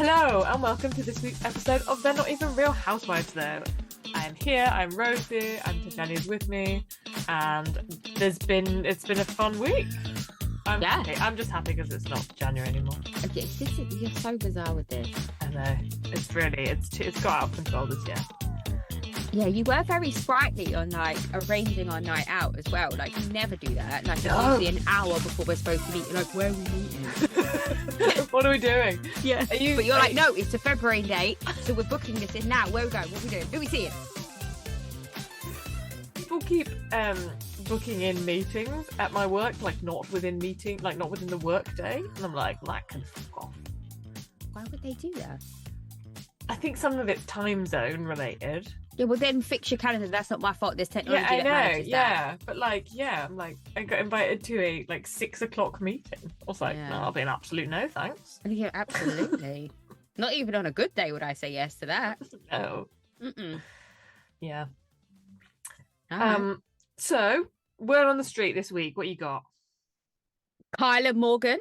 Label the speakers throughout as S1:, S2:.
S1: Hello and welcome to this week's episode of They're Not Even Real Housewives though. I'm here, I'm Rosie, and Tatiana's with me, and it's been a fun week. I'm happy. I'm just happy because it's not January anymore.
S2: Okay, you're so bizarre with this.
S1: I know. It's got out of control this year.
S2: Yeah, you were very sprightly on like arranging our night out as well. Like you never do that. Like it's usually an hour before we're supposed to meet. You're like, where are we meeting?
S1: What are we doing?
S2: Yeah. But you're like, no, it's a February date, so we're booking this in now. Where are we going? What are we doing? Who are we seeing?
S1: People keep booking in meetings at my work, like not within the work day, and I'm like, that can fuck off.
S2: Why would they do that?
S1: I think some of it's time zone related.
S2: Yeah, well then fix your calendar. That's not my fault. There's technology that manages that.
S1: But I'm like, I got invited to a 6 o'clock meeting. I was like, no, I'll be an absolute no, thanks.
S2: Yeah, absolutely. Not even on a good day would I say yes to that.
S1: No.
S2: Mm-mm.
S1: Yeah.
S2: Uh-huh.
S1: So word on the street this week. What you got?
S2: Kyla Morgan.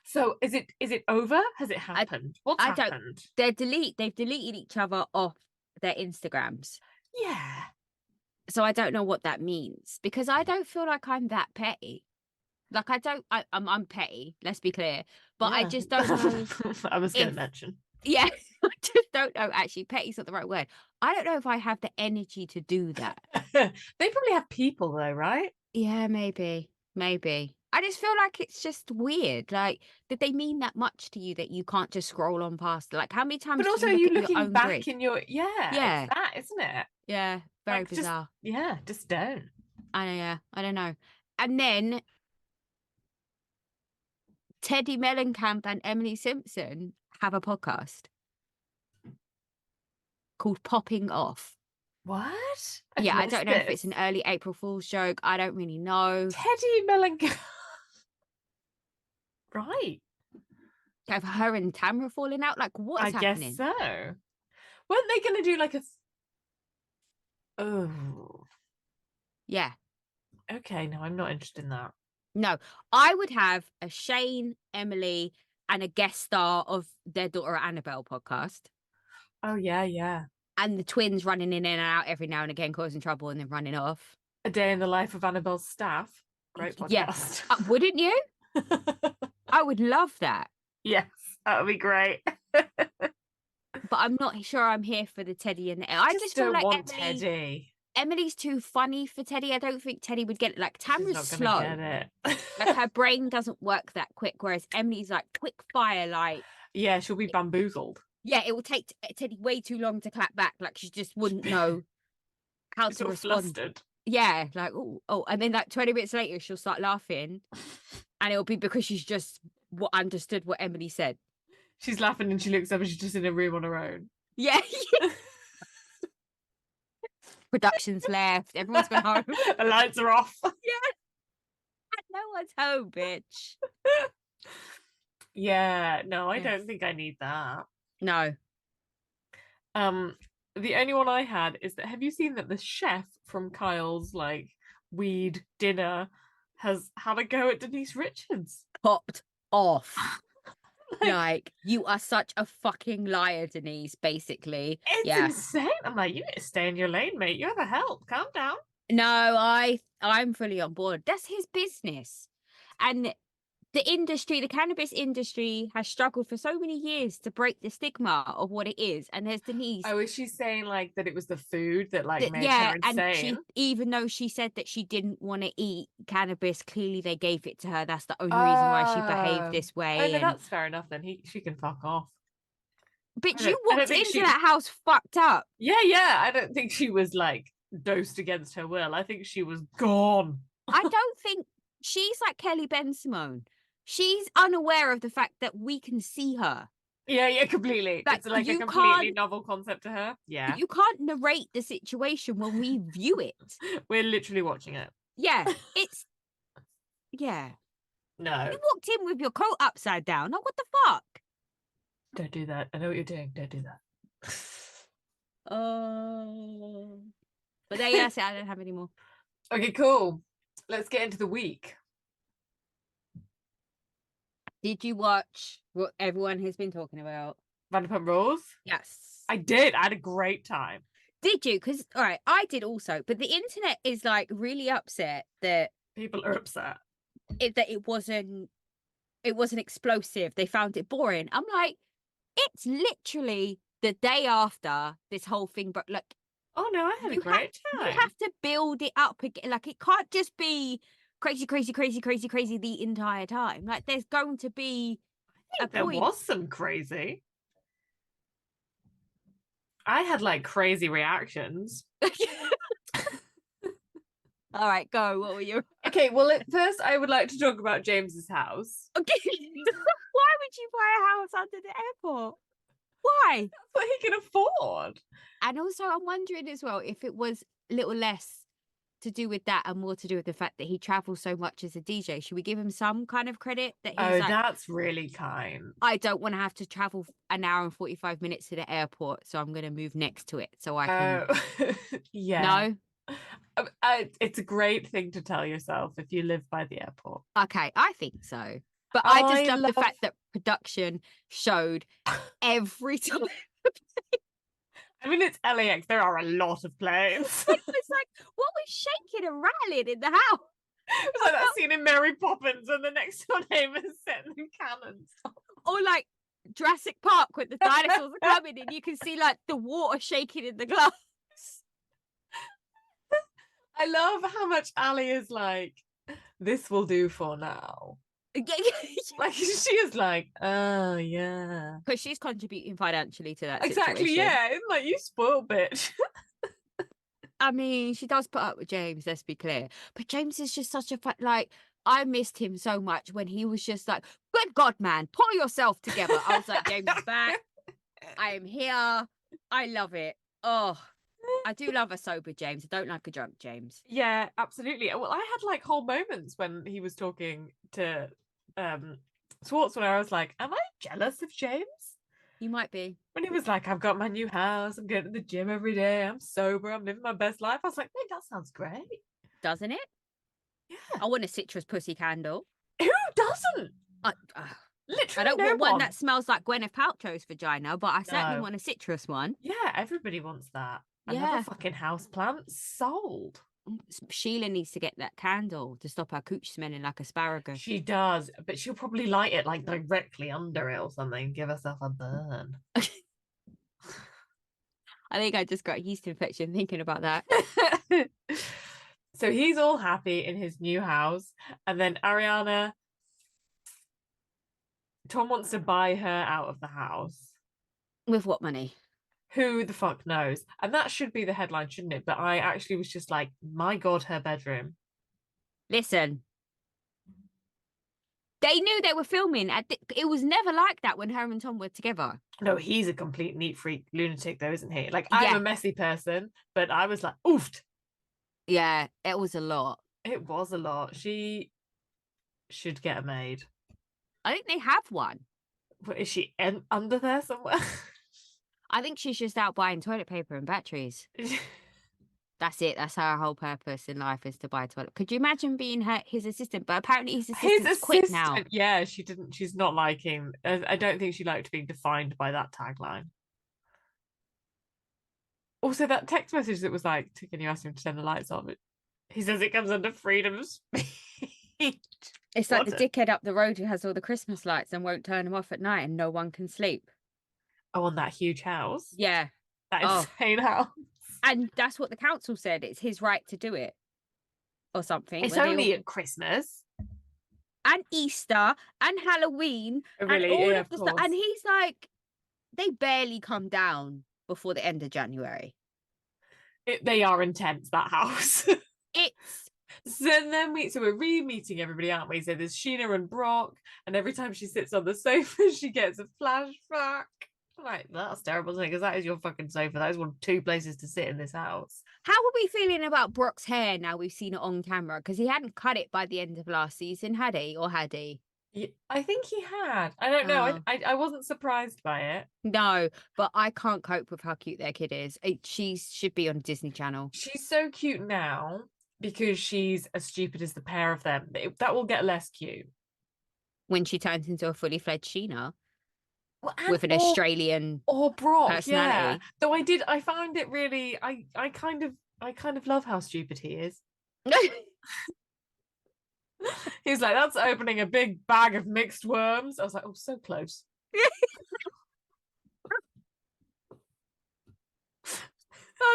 S1: So is it over? Has it happened? What's happened?
S2: They've deleted each other off their Instagrams.
S1: Yeah.
S2: So I don't know what that means because I don't feel like I'm that petty. Like I'm petty, let's be clear. But I just don't know.
S1: I was going to mention.
S2: Yeah, I just don't know. Actually, petty's not the right word. I don't know if I have the energy to do that.
S1: They probably have people though, right?
S2: Yeah, maybe. I just feel like it's just weird. Like, did they mean that much to you that you can't just scroll on past? Like, how many times?
S1: But also,
S2: do you
S1: looking
S2: your own
S1: back
S2: grid?
S1: in your
S2: yeah,
S1: it's that, isn't it?
S2: Yeah, very bizarre.
S1: Just don't.
S2: I don't know. And then Teddy Mellencamp and Emily Simpson have a podcast called Popping Off.
S1: What?
S2: I don't know if it's an early April Fool's joke. I don't really know.
S1: Teddy Mellencamp. Right.
S2: Have her and Tamra falling out? Like, what's happening?
S1: I guess so. Weren't they going to do like a... Oh.
S2: Yeah.
S1: Okay, no, I'm not interested in that.
S2: No, I would have a Shane, Emily, and a guest star of their daughter Annabelle podcast.
S1: Oh, yeah.
S2: And the twins running in and out every now and again, causing trouble and then running off.
S1: A Day in the Life of Annabelle's Staff. Great podcast.
S2: Yes. Wouldn't you? I would love that.
S1: Yes, that would be great.
S2: But I'm not sure I'm here for the Teddy and I just feel like
S1: want Teddy.
S2: Emily's too funny for Teddy. I don't think Teddy would get it. Like, Tamra's slow.
S1: Get it.
S2: Like, her brain doesn't work that quick, whereas Emily's like quick fire, like...
S1: Yeah, she'll be bamboozled.
S2: Yeah, it will take Teddy way too long to clap back. Like, she just wouldn't know how to respond. Flustered. Yeah, like, oh. And then, like, 20 minutes later, she'll start laughing. And it'll be because she's just understood what Emily said.
S1: She's laughing and she looks up and she's just in a room on her own.
S2: Yeah. Production's left. Everyone's gone home.
S1: The lights are off.
S2: Yeah. No one's home, bitch.
S1: Yeah. No, I don't think I need that.
S2: No.
S1: The only one I had is that, have you seen that the chef from Kyle's like weed dinner has had a go at Denise Richards?
S2: Popped off. Like, you are such a fucking liar, Denise, basically.
S1: It's insane. I'm like, you need to stay in your lane, mate. You're the help. Calm down.
S2: No, I'm fully on board. That's his business. And the cannabis industry has struggled for so many years to break the stigma of what it is. And there's Denise.
S1: Oh, is she saying like that it was the food that like made her insane?
S2: And even though she said that she didn't want to eat cannabis, clearly they gave it to her. That's the only reason why she behaved this way.
S1: Oh, no, that's fair enough then. She can fuck off.
S2: But you walked into that house fucked up.
S1: Yeah. I don't think she was like dosed against her will. I think she was gone.
S2: I don't think she's like Kelly Ben Simone. She's unaware of the fact that we can see her.
S1: Yeah, completely. It's like a completely novel concept to her. Yeah.
S2: You can't narrate the situation when we view it.
S1: We're literally watching it.
S2: Yeah, yeah.
S1: No.
S2: You walked in with your coat upside down. Like, what the fuck?
S1: Don't do that. I know what you're doing. Don't do that.
S2: Oh. But there, yes, I don't have any more.
S1: Okay, cool. Let's get into the week.
S2: Did you watch what everyone has been talking about?
S1: Vanderpump Rules?
S2: Yes.
S1: I did. I had a great time.
S2: Did you? Because, all right, I did also. But the internet is like really upset that
S1: people are upset.
S2: It wasn't explosive. They found it boring. I'm like, it's literally the day after this whole thing, but like,
S1: oh no, I had a great time.
S2: You have to build it up again. Like, it can't just be crazy the entire time. Like, there's going to be
S1: there was some crazy. I had like crazy reactions.
S2: All right, go. What were your...
S1: Okay, well, at first I would like to talk about James's house.
S2: Okay. Why would you buy a house under the airport? Why?
S1: That's what he can afford.
S2: And also, I'm wondering as well if it was a little less to do with that and more to do with the fact that he travels so much as a DJ. Should we give him some kind of credit that he's like,
S1: that's really kind.
S2: I don't want to have to travel an hour and 45 minutes to the airport, so I'm going to move next to it so I can...
S1: yeah. No? It's a great thing to tell yourself if you live by the airport.
S2: Okay, I think so. But I just love the fact that production showed every time.
S1: I mean, it's LAX. There are a lot of planes.
S2: It was like, what was shaking and rattling in the house?
S1: It was like that scene in Mary Poppins when the next door neighbours setting the cannons.
S2: Or like Jurassic Park when the dinosaurs are coming and you can see like the water shaking in the glass.
S1: I love how much Ali is like, this will do for now. Like, she is like, oh, yeah.
S2: Because she's contributing financially to that
S1: exactly,
S2: situation.
S1: Yeah. It's like, you spoiled bitch.
S2: I mean, she does put up with James, let's be clear. But James is just such a like, I missed him so much when he was just like, good God, man, pull yourself together. I was like, James is back. I am here. I love it. Oh, I do love a sober James. I don't like a drunk James.
S1: Yeah, absolutely. Well, I had like whole moments when he was talking to Swartz when I was like, am I jealous of James?
S2: You might be.
S1: When he was like, I've got my new house, I'm going to the gym every day, I'm sober, I'm living my best life. I was like, mate, that sounds great.
S2: Doesn't it?
S1: Yeah.
S2: I want a citrus pussy candle.
S1: Who doesn't?
S2: Literally, I don't want one that smells like Gwyneth Paltrow's vagina, but I certainly want a citrus one.
S1: Yeah, everybody wants that.
S2: Yeah.
S1: Another fucking houseplant sold.
S2: Sheila needs to get that candle to stop her cooch smelling like asparagus.
S1: She does, but she'll probably light it like directly under it or something, give herself a burn.
S2: I think I just got a yeast infection thinking about that.
S1: So he's all happy in his new house, and then Ariana, Tom wants to buy her out of the house.
S2: With what money?
S1: Who the fuck knows? And that should be the headline, shouldn't it? But I actually was just like, my God, her bedroom.
S2: Listen, they knew they were filming. It was never like that when her and Tom were together.
S1: No, he's a complete neat freak lunatic though, isn't he? Like, I'm a messy person, but I was like, oofed.
S2: Yeah, it was a lot.
S1: It was a lot. She should get a maid.
S2: I think they have one.
S1: What, is she under there somewhere?
S2: I think she's just out buying toilet paper and batteries. That's it. That's her whole purpose in life, is to buy toilet. Could you imagine being his assistant? But apparently his assistant's quit now.
S1: Yeah, she's not liking. I don't think she liked being defined by that tagline. Also, that text message that was like, can you ask him to turn the lights off? He says it comes under freedom of speech.
S2: It's like the dickhead up the road who has all the Christmas lights and won't turn them off at night and no one can sleep.
S1: Oh, on that huge house?
S2: Yeah.
S1: That insane house.
S2: And that's what the council said. It's his right to do it. Or something.
S1: It's only at Christmas.
S2: And Easter and Halloween.
S1: Really?
S2: And all
S1: yeah,
S2: of the stuff. And he's like, they barely come down before the end of January.
S1: They are intense, that house.
S2: It's...
S1: So then we're re-meeting everybody, aren't we? So there's Sheena and Brock, and every time she sits on the sofa, she gets a flashback. Like, that's terrible, isn't it? Because that is your fucking sofa. That is one of 2 places to sit in this house.
S2: How are we feeling about Brock's hair now we've seen it on camera? Because he hadn't cut it by the end of last season, had he? Or had he?
S1: Yeah, I think he had. I don't know. I wasn't surprised by it.
S2: No, but I can't cope with how cute their kid is. She should be on Disney Channel.
S1: She's so cute now because she's as stupid as the pair of them. That will get less cute.
S2: When she turns into a fully fledged Sheena. with an Australian
S1: or Brock,
S2: personality.
S1: yeah. Though I found it really, I kind of love how stupid he is. He's like, that's opening a big bag of mixed worms. I was like, oh, so close.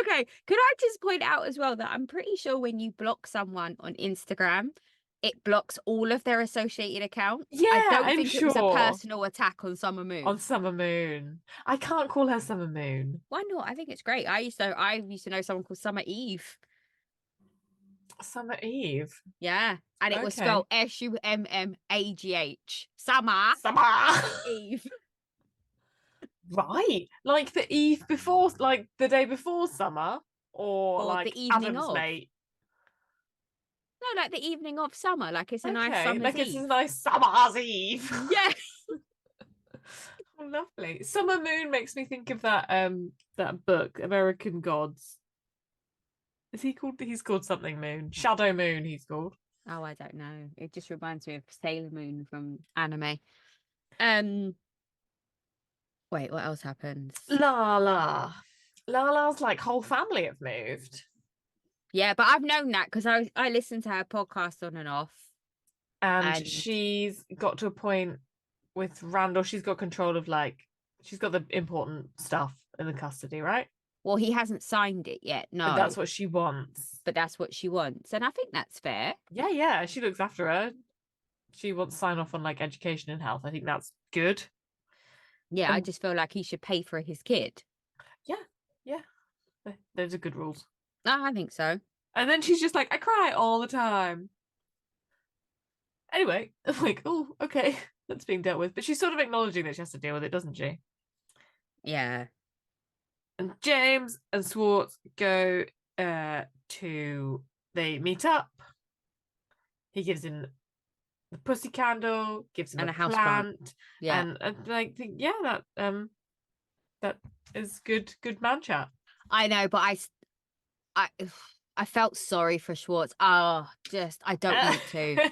S2: Okay, could I just point out as well that I'm pretty sure when you block someone on Instagram, it blocks all of their associated accounts.
S1: Yeah,
S2: I don't
S1: I'm
S2: think
S1: sure.
S2: it was a personal attack on Summer Moon.
S1: On Summer Moon. I can't call her Summer Moon.
S2: Why not? I think it's great. I used to know someone called Summer Eve.
S1: Summer Eve.
S2: Yeah. And it was spelled SUMMAGH. Summer. Eve.
S1: Right. Like the eve before, like the day before summer, or like
S2: the evening
S1: Adam's
S2: of.
S1: mate.
S2: No, like the evening of summer. Like it's a nice summer's
S1: like
S2: eve.
S1: It's a nice summer's eve.
S2: Yeah.
S1: Oh, lovely. Summer Moon makes me think of that book, American Gods. Is he called? He's called something Moon. Shadow Moon. He's called.
S2: Oh, I don't know. It just reminds me of Sailor Moon from anime. Wait, what else happens?
S1: Lala's like whole family have moved.
S2: Yeah, but I've known that because I listened to her podcast on and off.
S1: And she's got to a point with Randall, she's got control of she's got the important stuff in the custody, right?
S2: Well, he hasn't signed it yet, no.
S1: But that's what she wants.
S2: But that's what she wants. And I think that's fair.
S1: Yeah. She looks after her. She wants to sign off on education and health. I think that's good.
S2: Yeah, I just feel like he should pay for his kid.
S1: Yeah. Those are good rules.
S2: No, I think so.
S1: And then she's just like, I cry all the time. Anyway, I'm like, oh, okay, that's being dealt with. But she's sort of acknowledging that she has to deal with it, doesn't she?
S2: Yeah.
S1: And James and Swartz go they meet up. He gives him the pussy candle, gives him
S2: and
S1: a
S2: house
S1: plant.
S2: Yeah.
S1: And I think, yeah, that is good man chat.
S2: I know, but I felt sorry for Schwartz. I don't want to.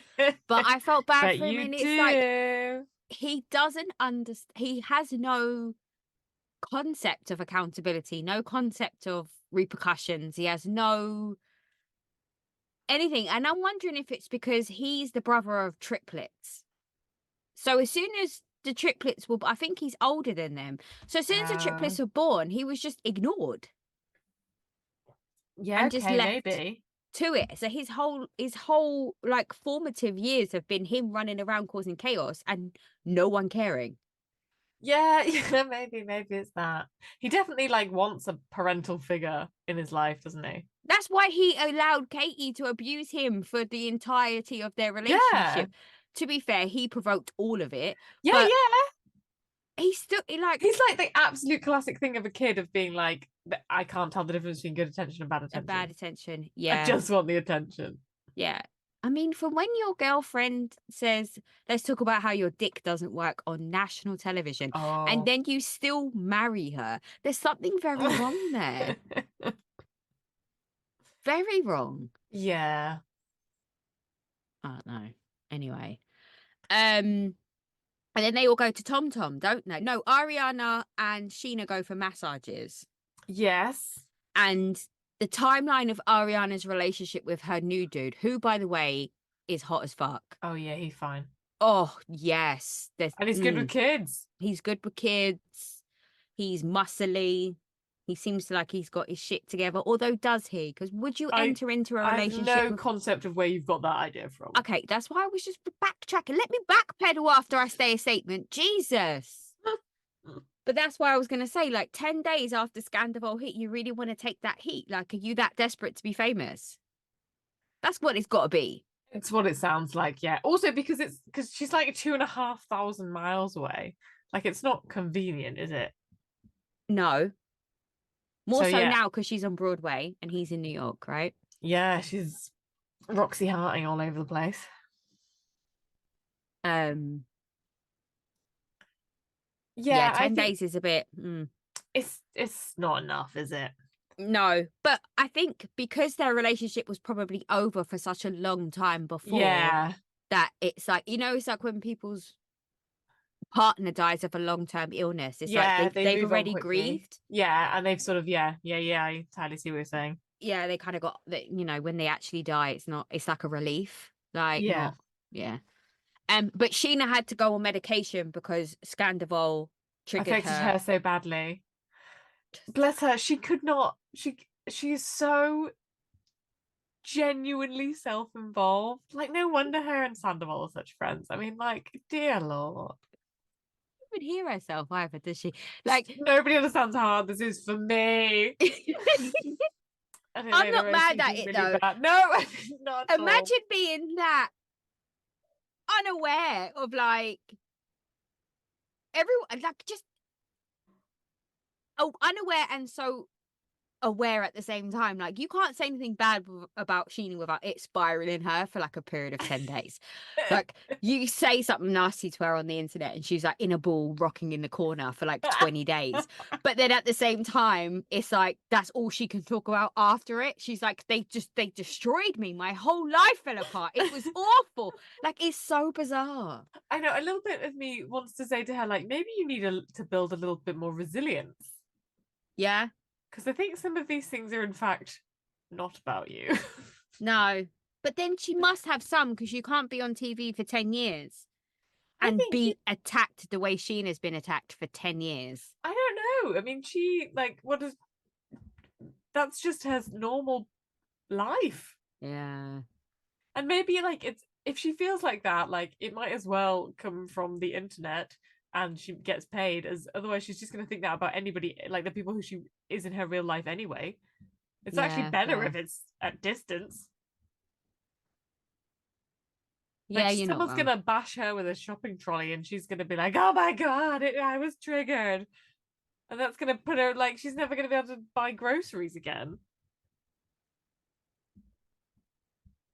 S2: But I felt bad for him. And it's like he doesn't understand. He has no concept of accountability, no concept of repercussions. He has no anything. And I'm wondering if it's because he's the brother of triplets. So as soon as the triplets were, I think he's older than them. So as soon as the triplets were born, he was just ignored.
S1: Yeah, and just left maybe
S2: to it. So his whole like formative years have been him running around causing chaos and no one caring.
S1: Yeah, maybe it's that. He definitely wants a parental figure in his life, doesn't he?
S2: That's why he allowed Katie to abuse him for the entirety of their relationship. Yeah. To be fair, he provoked all of it.
S1: Yeah.
S2: He's still he's like
S1: the absolute classic thing of a kid of being like, I can't tell the difference between good attention and bad attention.
S2: Bad attention, yeah.
S1: I just want the attention.
S2: Yeah. I mean, from when your girlfriend says, let's talk about how your dick doesn't work on national television, and then you still marry her, there's something very wrong there. Very wrong.
S1: Yeah.
S2: I don't know. Anyway. And then they all go to Tom Tom, don't they? No, Ariana and Sheena go for massages.
S1: Yes.
S2: And the timeline of Ariana's relationship with her new dude, who, by the way, is hot as fuck.
S1: Oh, yeah, he's fine.
S2: Oh, yes.
S1: And he's good with kids.
S2: He's good with kids. He's muscly. He seems like he's got his shit together. Although, does he? Because would you enter into a relationship?
S1: I have no concept of where you've got that idea from.
S2: Okay, that's why I was just backtracking. Let me backpedal after I say a statement. Jesus. But that's why I was going to say, 10 days after Scandival hit, you really want to take that heat? Are you that desperate to be famous? That's what it's got to be.
S1: It's what it sounds like, yeah. Also, because she's 2,500 miles away. It's not convenient, is it?
S2: No. More so now because she's on Broadway and he's in New York, right?
S1: Yeah, she's Roxy Harting all over the place.
S2: Yeah, 10 days is a bit.
S1: It's not enough, is it?
S2: No, but I think because their relationship was probably over for such a long time before, that it's it's like when people's partner dies of a long-term illness. It's
S1: Yeah,
S2: like
S1: they
S2: they've
S1: move on
S2: already
S1: quickly.
S2: grieved.
S1: Yeah, and they've sort of I entirely see what you're saying.
S2: Yeah, they kind of got that, when they actually die, it's like a relief. Like
S1: Yeah.
S2: not, yeah. But Sheena had to go on medication because Scandival triggered
S1: Affected her so badly. Bless her. She could not. She's so genuinely self-involved. Like, no wonder her and Sandoval are such friends. I mean, like, dear Lord.
S2: She would hear herself either, does she? Like,
S1: nobody understands how hard this is for me.
S2: I'm not mad at it
S1: really
S2: though.
S1: Bad. No, not at
S2: Imagine
S1: all.
S2: being that unaware of like everyone, like just unaware and so aware at the same time. Like you can't say anything bad about Sheena without it spiraling her for like a period of 10 days. Like you say something nasty to her on the internet and she's like in a ball rocking in the corner for like 20 days. But then at the same time, it's like that's all she can talk about after it. She's like, they destroyed me. My whole life fell apart. It was awful. Like it's so bizarre.
S1: I know a little bit of me wants to say to her, like, maybe you need to build a little bit more resilience.
S2: Yeah.
S1: Because I think some of these things are, in fact, not about you.
S2: No. But then she must have some because you can't be on TV for 10 years and be attacked the way Sheena's been attacked for 10 years.
S1: I don't know. I mean, that's just her normal life.
S2: Yeah.
S1: And maybe, like, if she feels like that, like, it might as well come from the internet and she gets paid, as otherwise she's just going to think that about anybody, like the people who she is in her real life anyway. It's actually better if it's at distance.
S2: Yeah,
S1: like, someone's gonna bash her with a shopping trolley and she's gonna be like, oh my god, I was triggered. And that's gonna put her, like, she's never gonna be able to buy groceries again.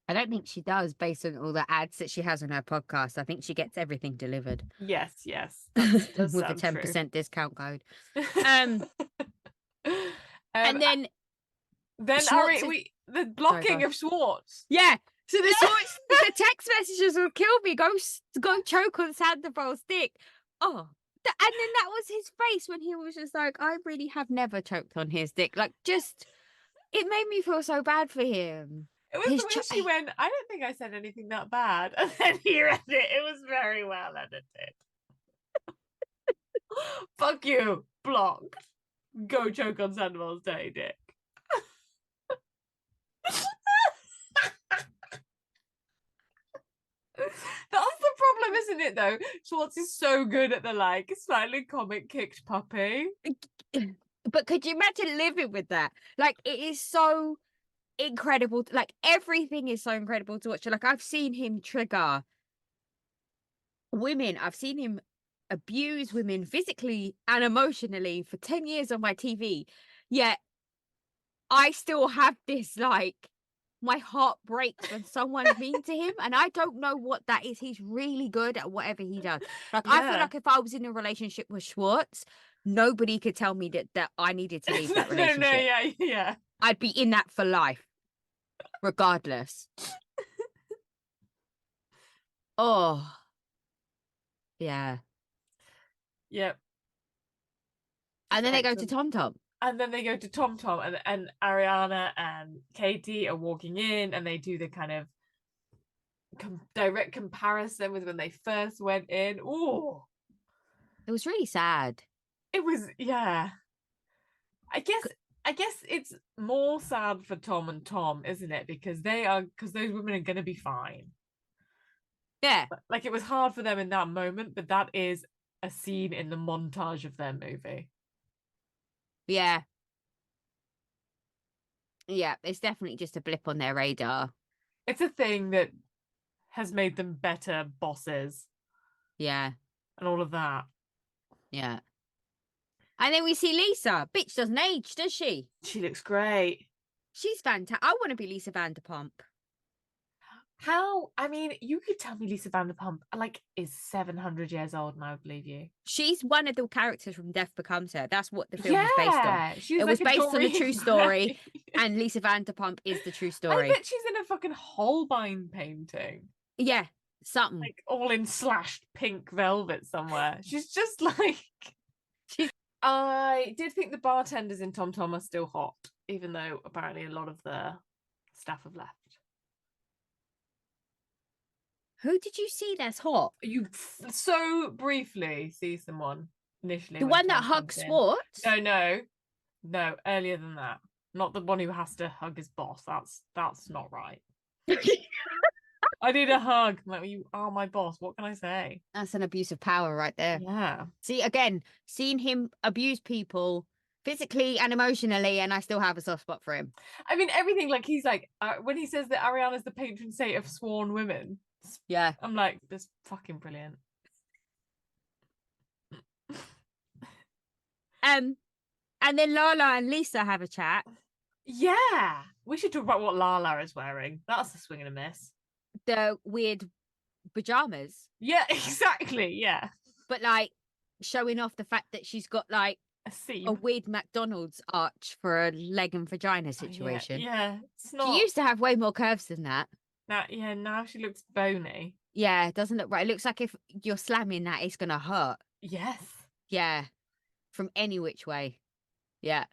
S2: I don't think she does based on all the ads that she has on her podcast. I think she gets everything delivered.
S1: Yes. With
S2: a 10% discount code.
S1: And
S2: then
S1: the blocking of Schwartz.
S2: Yeah. So the Schwartz, the text messages will kill me. Go choke on Sandoval's dick. Oh. And then that was his face when he was just like, I really have never choked on his dick. Like, just, it made me feel so bad for him.
S1: It was the way she went, I don't think I said anything that bad. And then he read it. It was very well edited. Fuck you. Blocked. Go choke on Sandoval's dirty dick. That's the problem, isn't it, though? Schwartz is so good at the, like, slightly comic kicked puppy.
S2: But could you imagine living with that? Like, it is so incredible. Like, everything is so incredible to watch. Like, I've seen him trigger women. I've seen him abuse women physically and emotionally for 10 years on my TV. Yet, I still have this, like, my heart breaks when someone's mean to him, and I don't know what that is. He's really good at whatever he does. Like, I feel like if I was in a relationship with Schwartz, nobody could tell me that I needed to leave that relationship.
S1: Yeah.
S2: I'd be in that for life, regardless. Oh, yeah.
S1: Yep.
S2: And then they go to Tom Tom.
S1: And then they go to Tom Tom, and Ariana and Katie are walking in, and they do the kind of direct comparison with when they first went in. Ooh,
S2: it was really sad.
S1: It was, yeah. I guess it's more sad for Tom and Tom, isn't it? Because those women are going to be fine.
S2: Yeah.
S1: Like, it was hard for them in that moment, but that is a scene in the montage of their movie.
S2: Yeah. Yeah, it's definitely just a blip on their radar.
S1: It's a thing that has made them better bosses.
S2: Yeah.
S1: And all of that.
S2: Yeah. And then we see Lisa. Bitch doesn't age, does she?
S1: She looks great.
S2: She's fantastic. I want to be Lisa Vanderpump.
S1: I mean, you could tell me Lisa Vanderpump, like, is 700 years old, and I would believe you.
S2: She's one of the characters from Death Becomes Her. That's what the film was based on. It was based on a true story, and Lisa Vanderpump is the true story.
S1: I bet she's in a fucking Holbein painting.
S2: Yeah. something.
S1: Like all in slashed pink velvet somewhere. She's just like... I did think the bartenders in Tom Tom are still hot, even though apparently a lot of the staff have left.
S2: Who did you see that's hot?
S1: You so briefly see someone initially.
S2: The one that hugs Swartz?
S1: No, earlier than that. Not the one who has to hug his boss. That's not right. I need a hug. Like, you are my boss. What can I say?
S2: That's an abuse of power right there.
S1: Yeah.
S2: See, again, seeing him abuse people physically and emotionally, and I still have a soft spot for him.
S1: I mean, everything, like, he's like, when he says that Ariana's the patron saint of sworn women.
S2: Yeah.
S1: I'm like, this fucking brilliant.
S2: And then Lala and Lisa have a chat.
S1: Yeah. We should talk about what Lala is wearing. That's a swing and a miss.
S2: The weird pajamas.
S1: Yeah, exactly. Yeah.
S2: But like showing off the fact that she's got like a weird McDonald's arch for a leg and vagina situation.
S1: Yeah. It's not...
S2: She used to have way more curves than that.
S1: Now she looks bony.
S2: Yeah, it doesn't look right. It looks like if you're slamming that, it's gonna hurt.
S1: Yes.
S2: Yeah. From any which way. Yeah.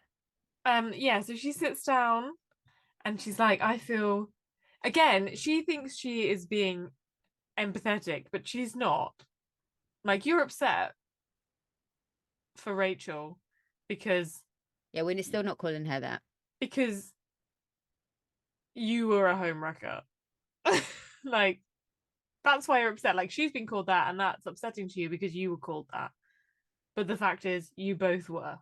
S1: So she sits down and she's like, I feel... Again, she thinks she is being empathetic, but she's not. Like, you're upset for Rachel because...
S2: Yeah, we're still not calling her that.
S1: Because you were a homewrecker. Like, that's why you're upset. Like, she's been called that, and that's upsetting to you because you were called that. But the fact is, you both were.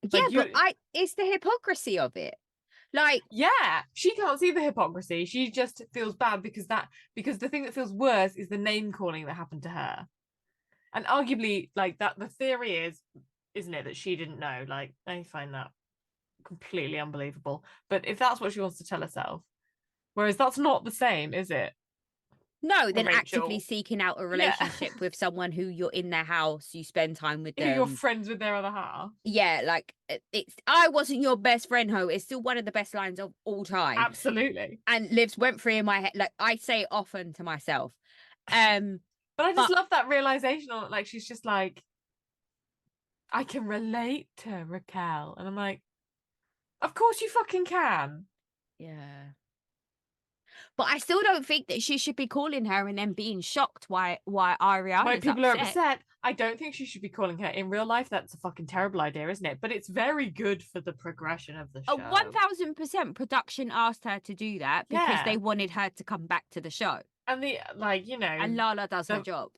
S2: Yeah, like, but it's the hypocrisy of it. Like,
S1: yeah, she can't see the hypocrisy. She just feels bad because the thing that feels worse is the name calling that happened to her. And arguably, like, that the theory is, isn't it, that she didn't know? Like, I find that completely unbelievable. But if that's what she wants to tell herself, whereas that's not the same, is it?
S2: No, then actively seeking out a relationship with someone who you're in their house, you spend time with them.
S1: Who you're friends with their other half.
S2: Yeah, like, it's, I wasn't your best friend, ho. It's still one of the best lines of all time.
S1: Absolutely.
S2: And lives went free in my head. Like, I say it often to myself.
S1: But I just love that realization on it. Like, she's just like, I can relate to Raquel. And I'm like, of course you fucking can.
S2: Yeah. But I still don't think that she should be calling her and then being shocked why Ariana's
S1: Why people are upset. I don't think she should be calling her. In real life, that's a fucking terrible idea, isn't it? But it's very good for the progression of the show.
S2: 1000% production asked her to do that because they wanted her to come back to the show.
S1: And and
S2: Lala does her job.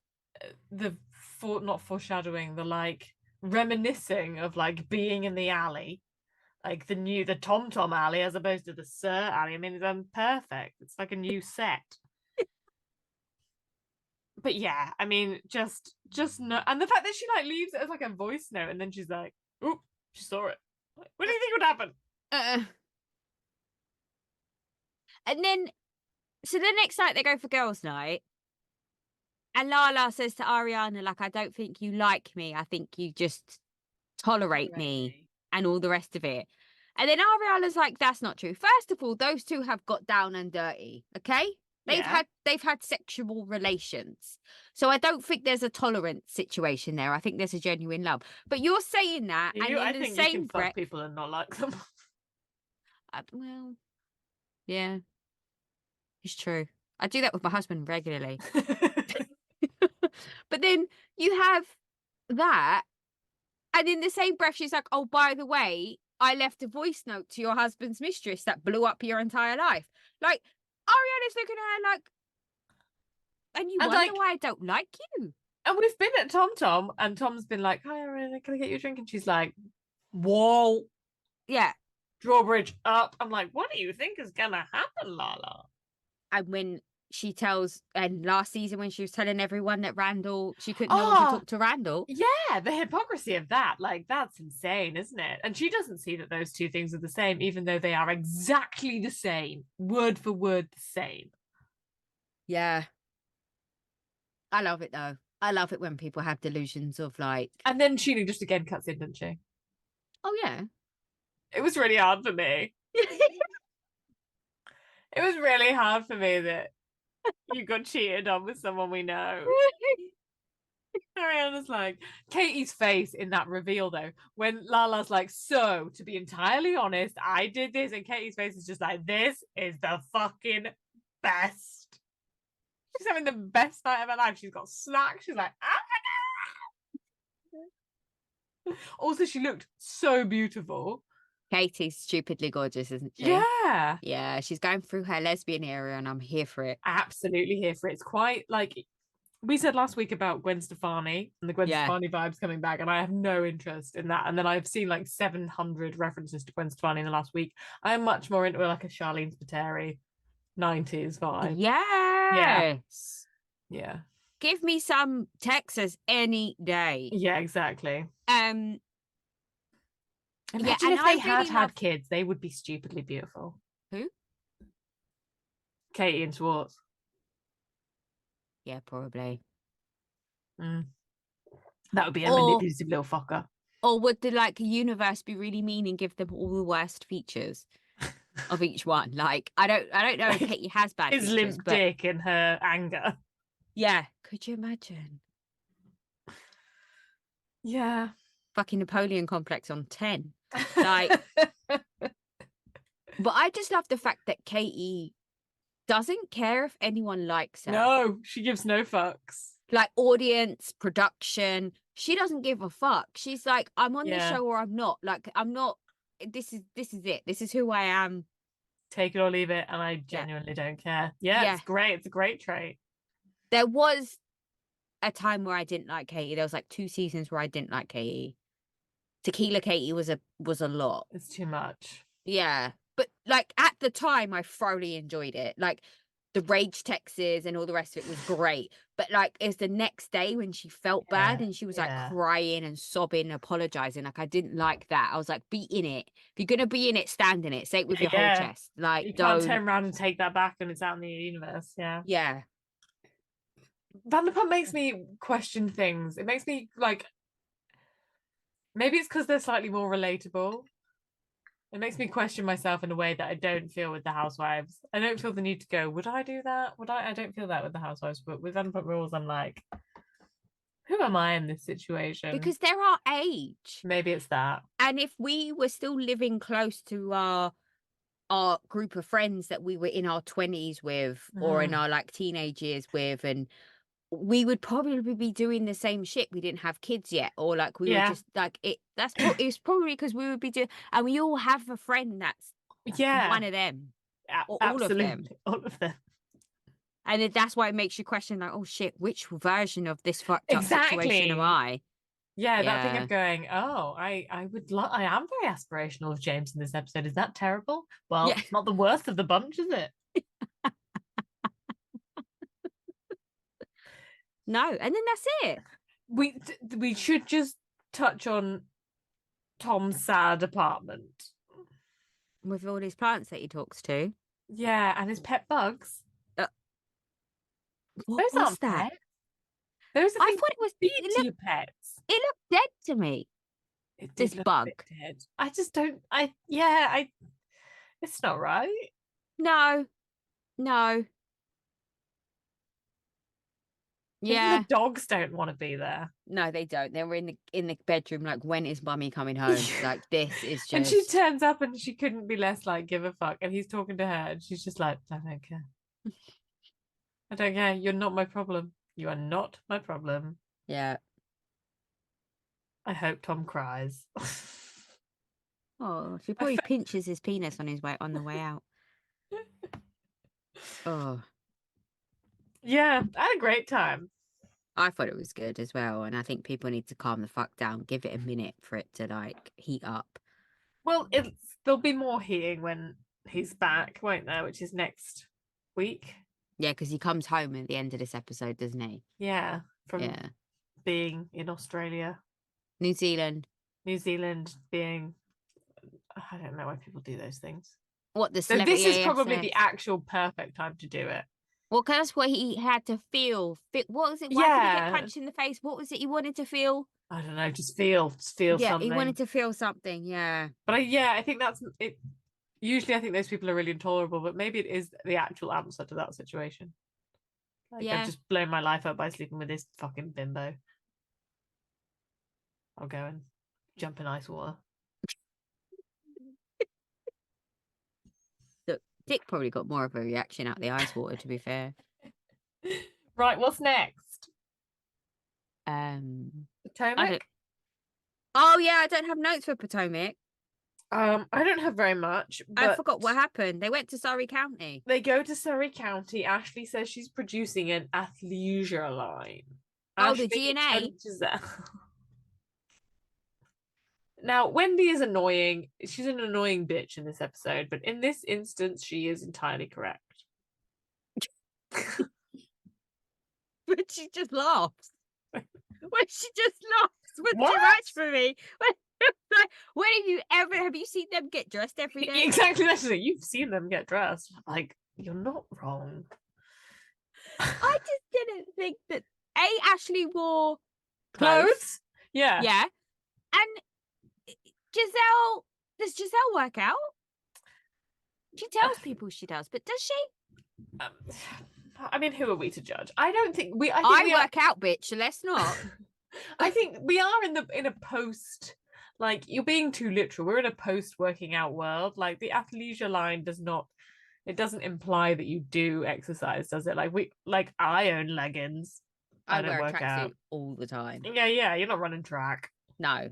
S1: Not foreshadowing, the like reminiscing of like being in the alley. Like the Tom Tom alley as opposed to the Sir alley. I mean, it's perfect. It's like a new set. But yeah, I mean, just no. And the fact that she like leaves it as like a voice note, and then she's like, "Oop, she saw it." Like, what do you think would happen?
S2: And then, so the next night they go for girls' night, and Lala says to Ariana, like, "I don't think you like me. I think you just tolerate me." And all the rest of it. And then Ariana's like, that's not true. First of all, those two have got down and dirty, okay? They've had sexual relations. So I don't think there's a tolerance situation there. I think there's a genuine love. But you're saying that, and in the same breath,
S1: fuck people and not like them.
S2: Well, yeah. It's true. I do that with my husband regularly. But then you have that. And in the same breath, she's like, oh, by the way, I left a voice note to your husband's mistress that blew up your entire life. Like, Ariana's looking at her like, and you wonder why I don't like you.
S1: And we've been at Tom Tom, and Tom's been like, hi, Ariana, can I get you a drink? And she's like, whoa.
S2: Yeah.
S1: Drawbridge up. I'm like, what do you think is going to happen, Lala?
S2: And when she tells, and last season when she was telling everyone that Randall, she couldn't know to talk to Randall.
S1: Yeah, the hypocrisy of that, like, that's insane, isn't it? And she doesn't see that those two things are the same, even though they are exactly the same, word for word the same.
S2: Yeah. I love it though. I love it when people have delusions of like.
S1: And then Sheila just again cuts in, didn't she?
S2: Oh yeah.
S1: It was really hard for me. It was really hard for me that you got cheated on with someone we know. Ariana's like, Katie's face in that reveal though, when Lala's like, so to be entirely honest, I did this, and Katie's face is just like, this is the fucking best. She's having the best night of her life. She's got snacks. She's like, oh my God. Also, she looked so beautiful.
S2: Katie's stupidly gorgeous, isn't she?
S1: Yeah.
S2: Yeah, she's going through her lesbian era and I'm here for it.
S1: Absolutely here for it. It's quite like we said last week about Gwen Stefani and the Gwen Stefani vibes coming back, and I have no interest in that. And then I've seen like 700 references to Gwen Stefani in the last week. I'm much more into like a Charlene Spiteri 90s vibe.
S2: Yes.
S1: Yeah.
S2: Give me some Texas any day.
S1: Yeah, exactly.
S2: Imagine
S1: if they had kids, they would be stupidly beautiful.
S2: Who?
S1: Katie and Schwartz.
S2: Yeah, probably.
S1: That would be a manipulative little fucker.
S2: Or would the universe be really mean and give them all the worst features of each one? Like, I don't know if Katie has bad features.
S1: His limp dick and her anger.
S2: Yeah. Could you imagine?
S1: Yeah.
S2: Fucking Napoleon complex on 10. Like, but I just love the fact that Katie doesn't care if anyone likes her.
S1: No, she gives no fucks.
S2: Like audience, production, she doesn't give a fuck. She's like, I'm on this show or I'm not. Like, I'm not. This is it. This is who I am.
S1: Take it or leave it, and I genuinely don't care. Yeah, it's great. It's a great trait.
S2: There was a time where I didn't like Katie. There was like 2 seasons where I didn't like Katie. Tequila Katie was a lot.
S1: It's too much.
S2: Yeah. But like at the time I thoroughly enjoyed it. Like the rage texts and all the rest of it was great. But like it's the next day when she felt bad and she was like crying and sobbing, apologizing. Like I didn't like that. I was like, be in it. If you're gonna be in it, stand in it. Say it with your whole chest. Like
S1: you can't turn around and take that back and it's out in the universe. Yeah.
S2: Yeah.
S1: Vanderpump makes me question things. It makes me like, maybe it's because they're slightly more relatable. It makes me question myself in a way that I don't feel with the Housewives. I don't feel the need to go, would I do that? Would I? I don't feel that with the Housewives, but with Vanderpump Rules, I'm like, who am I in this situation?
S2: Because they're our age.
S1: Maybe it's that.
S2: And if we were still living close to our group of friends that we were in our 20s with or in our like teenage years with, and we would probably be doing the same shit. We didn't have kids yet, or like we were just like it. It's probably because we would be doing, and we all have a friend that's one of them, or all of them, and that's why it makes you question, like, oh shit, which version of this fucked up situation am I?
S1: Yeah, that thing of going, oh, I am very aspirational of James in this episode. Is that terrible? Well, it's not the worst of the bunch, is it?
S2: No, and then that's it.
S1: We should just touch on Tom's sad apartment
S2: with all his plants that he talks to.
S1: Yeah, and his pet bugs.
S2: What was that?
S1: I
S2: thought it was
S1: to your pets.
S2: It looked dead to me. This bug.
S1: Dead. I just don't. It's not right.
S2: No. Yeah,
S1: even the dogs don't want to be there.
S2: No, they don't. They were in the bedroom. Like, when is Mummy coming home? Like, this is just.
S1: And she turns up, and she couldn't be less like give a fuck. And he's talking to her, and she's just like, I don't care. I don't care. You're not my problem. You are not my problem.
S2: Yeah.
S1: I hope Tom cries.
S2: Oh, she probably pinches his penis on the way out. Oh.
S1: Yeah, I had a great time.
S2: I thought it was good as well, and I think people need to calm the fuck down. Give it a minute for it to like heat up.
S1: Well, there'll be more heating when he's back, won't there? Which is next week.
S2: Yeah, because he comes home at the end of this episode, doesn't he?
S1: Yeah, from being in Australia,
S2: New Zealand
S1: being. I don't know why people do those things.
S2: What the
S1: so this is probably the actual perfect time to do it.
S2: Well, because that's what he had to feel. What was it? Why did he get punched in the face? What was it he wanted to feel?
S1: I don't know. Just feel something.
S2: Yeah, he wanted to feel something. Yeah.
S1: But I think that's it. Usually I think those people are really intolerable, but maybe it is the actual answer to that situation. Like, I've just blown my life up by sleeping with this fucking bimbo. I'll go and jump in ice water.
S2: Look, Dick probably got more of a reaction out the ice water, to be fair.
S1: Right, what's next?
S2: Potomac? Oh yeah, I don't have notes for Potomac.
S1: I don't have very much. But
S2: I forgot what happened. They went to Surrey County.
S1: They go to Surrey County. Ashley says she's producing an athleisure line.
S2: Oh,
S1: Ashley
S2: the G&A?
S1: Now, Wendy is annoying. She's an annoying bitch in this episode, but in this instance, she is entirely correct.
S2: But she just laughs. When she just laughs when she writes for me. When have you seen them get dressed every day?
S1: Exactly, that's it. You've seen them get dressed. Like, you're not wrong.
S2: I just didn't think that Ashley wore
S1: clothes. Yeah.
S2: Yeah. And Giselle, does Giselle work out? She tells people she does, but does she?
S1: I mean, who are we to judge? I don't think we.
S2: I work out, bitch. So let's not.
S1: I think we are in a post. Like, you're being too literal. We're in a post working out world. Like, the athleisure line doesn't imply that you do exercise, does it? Like I own leggings.
S2: I wear a tracksuit all the time.
S1: Yeah. You're not running track.
S2: No.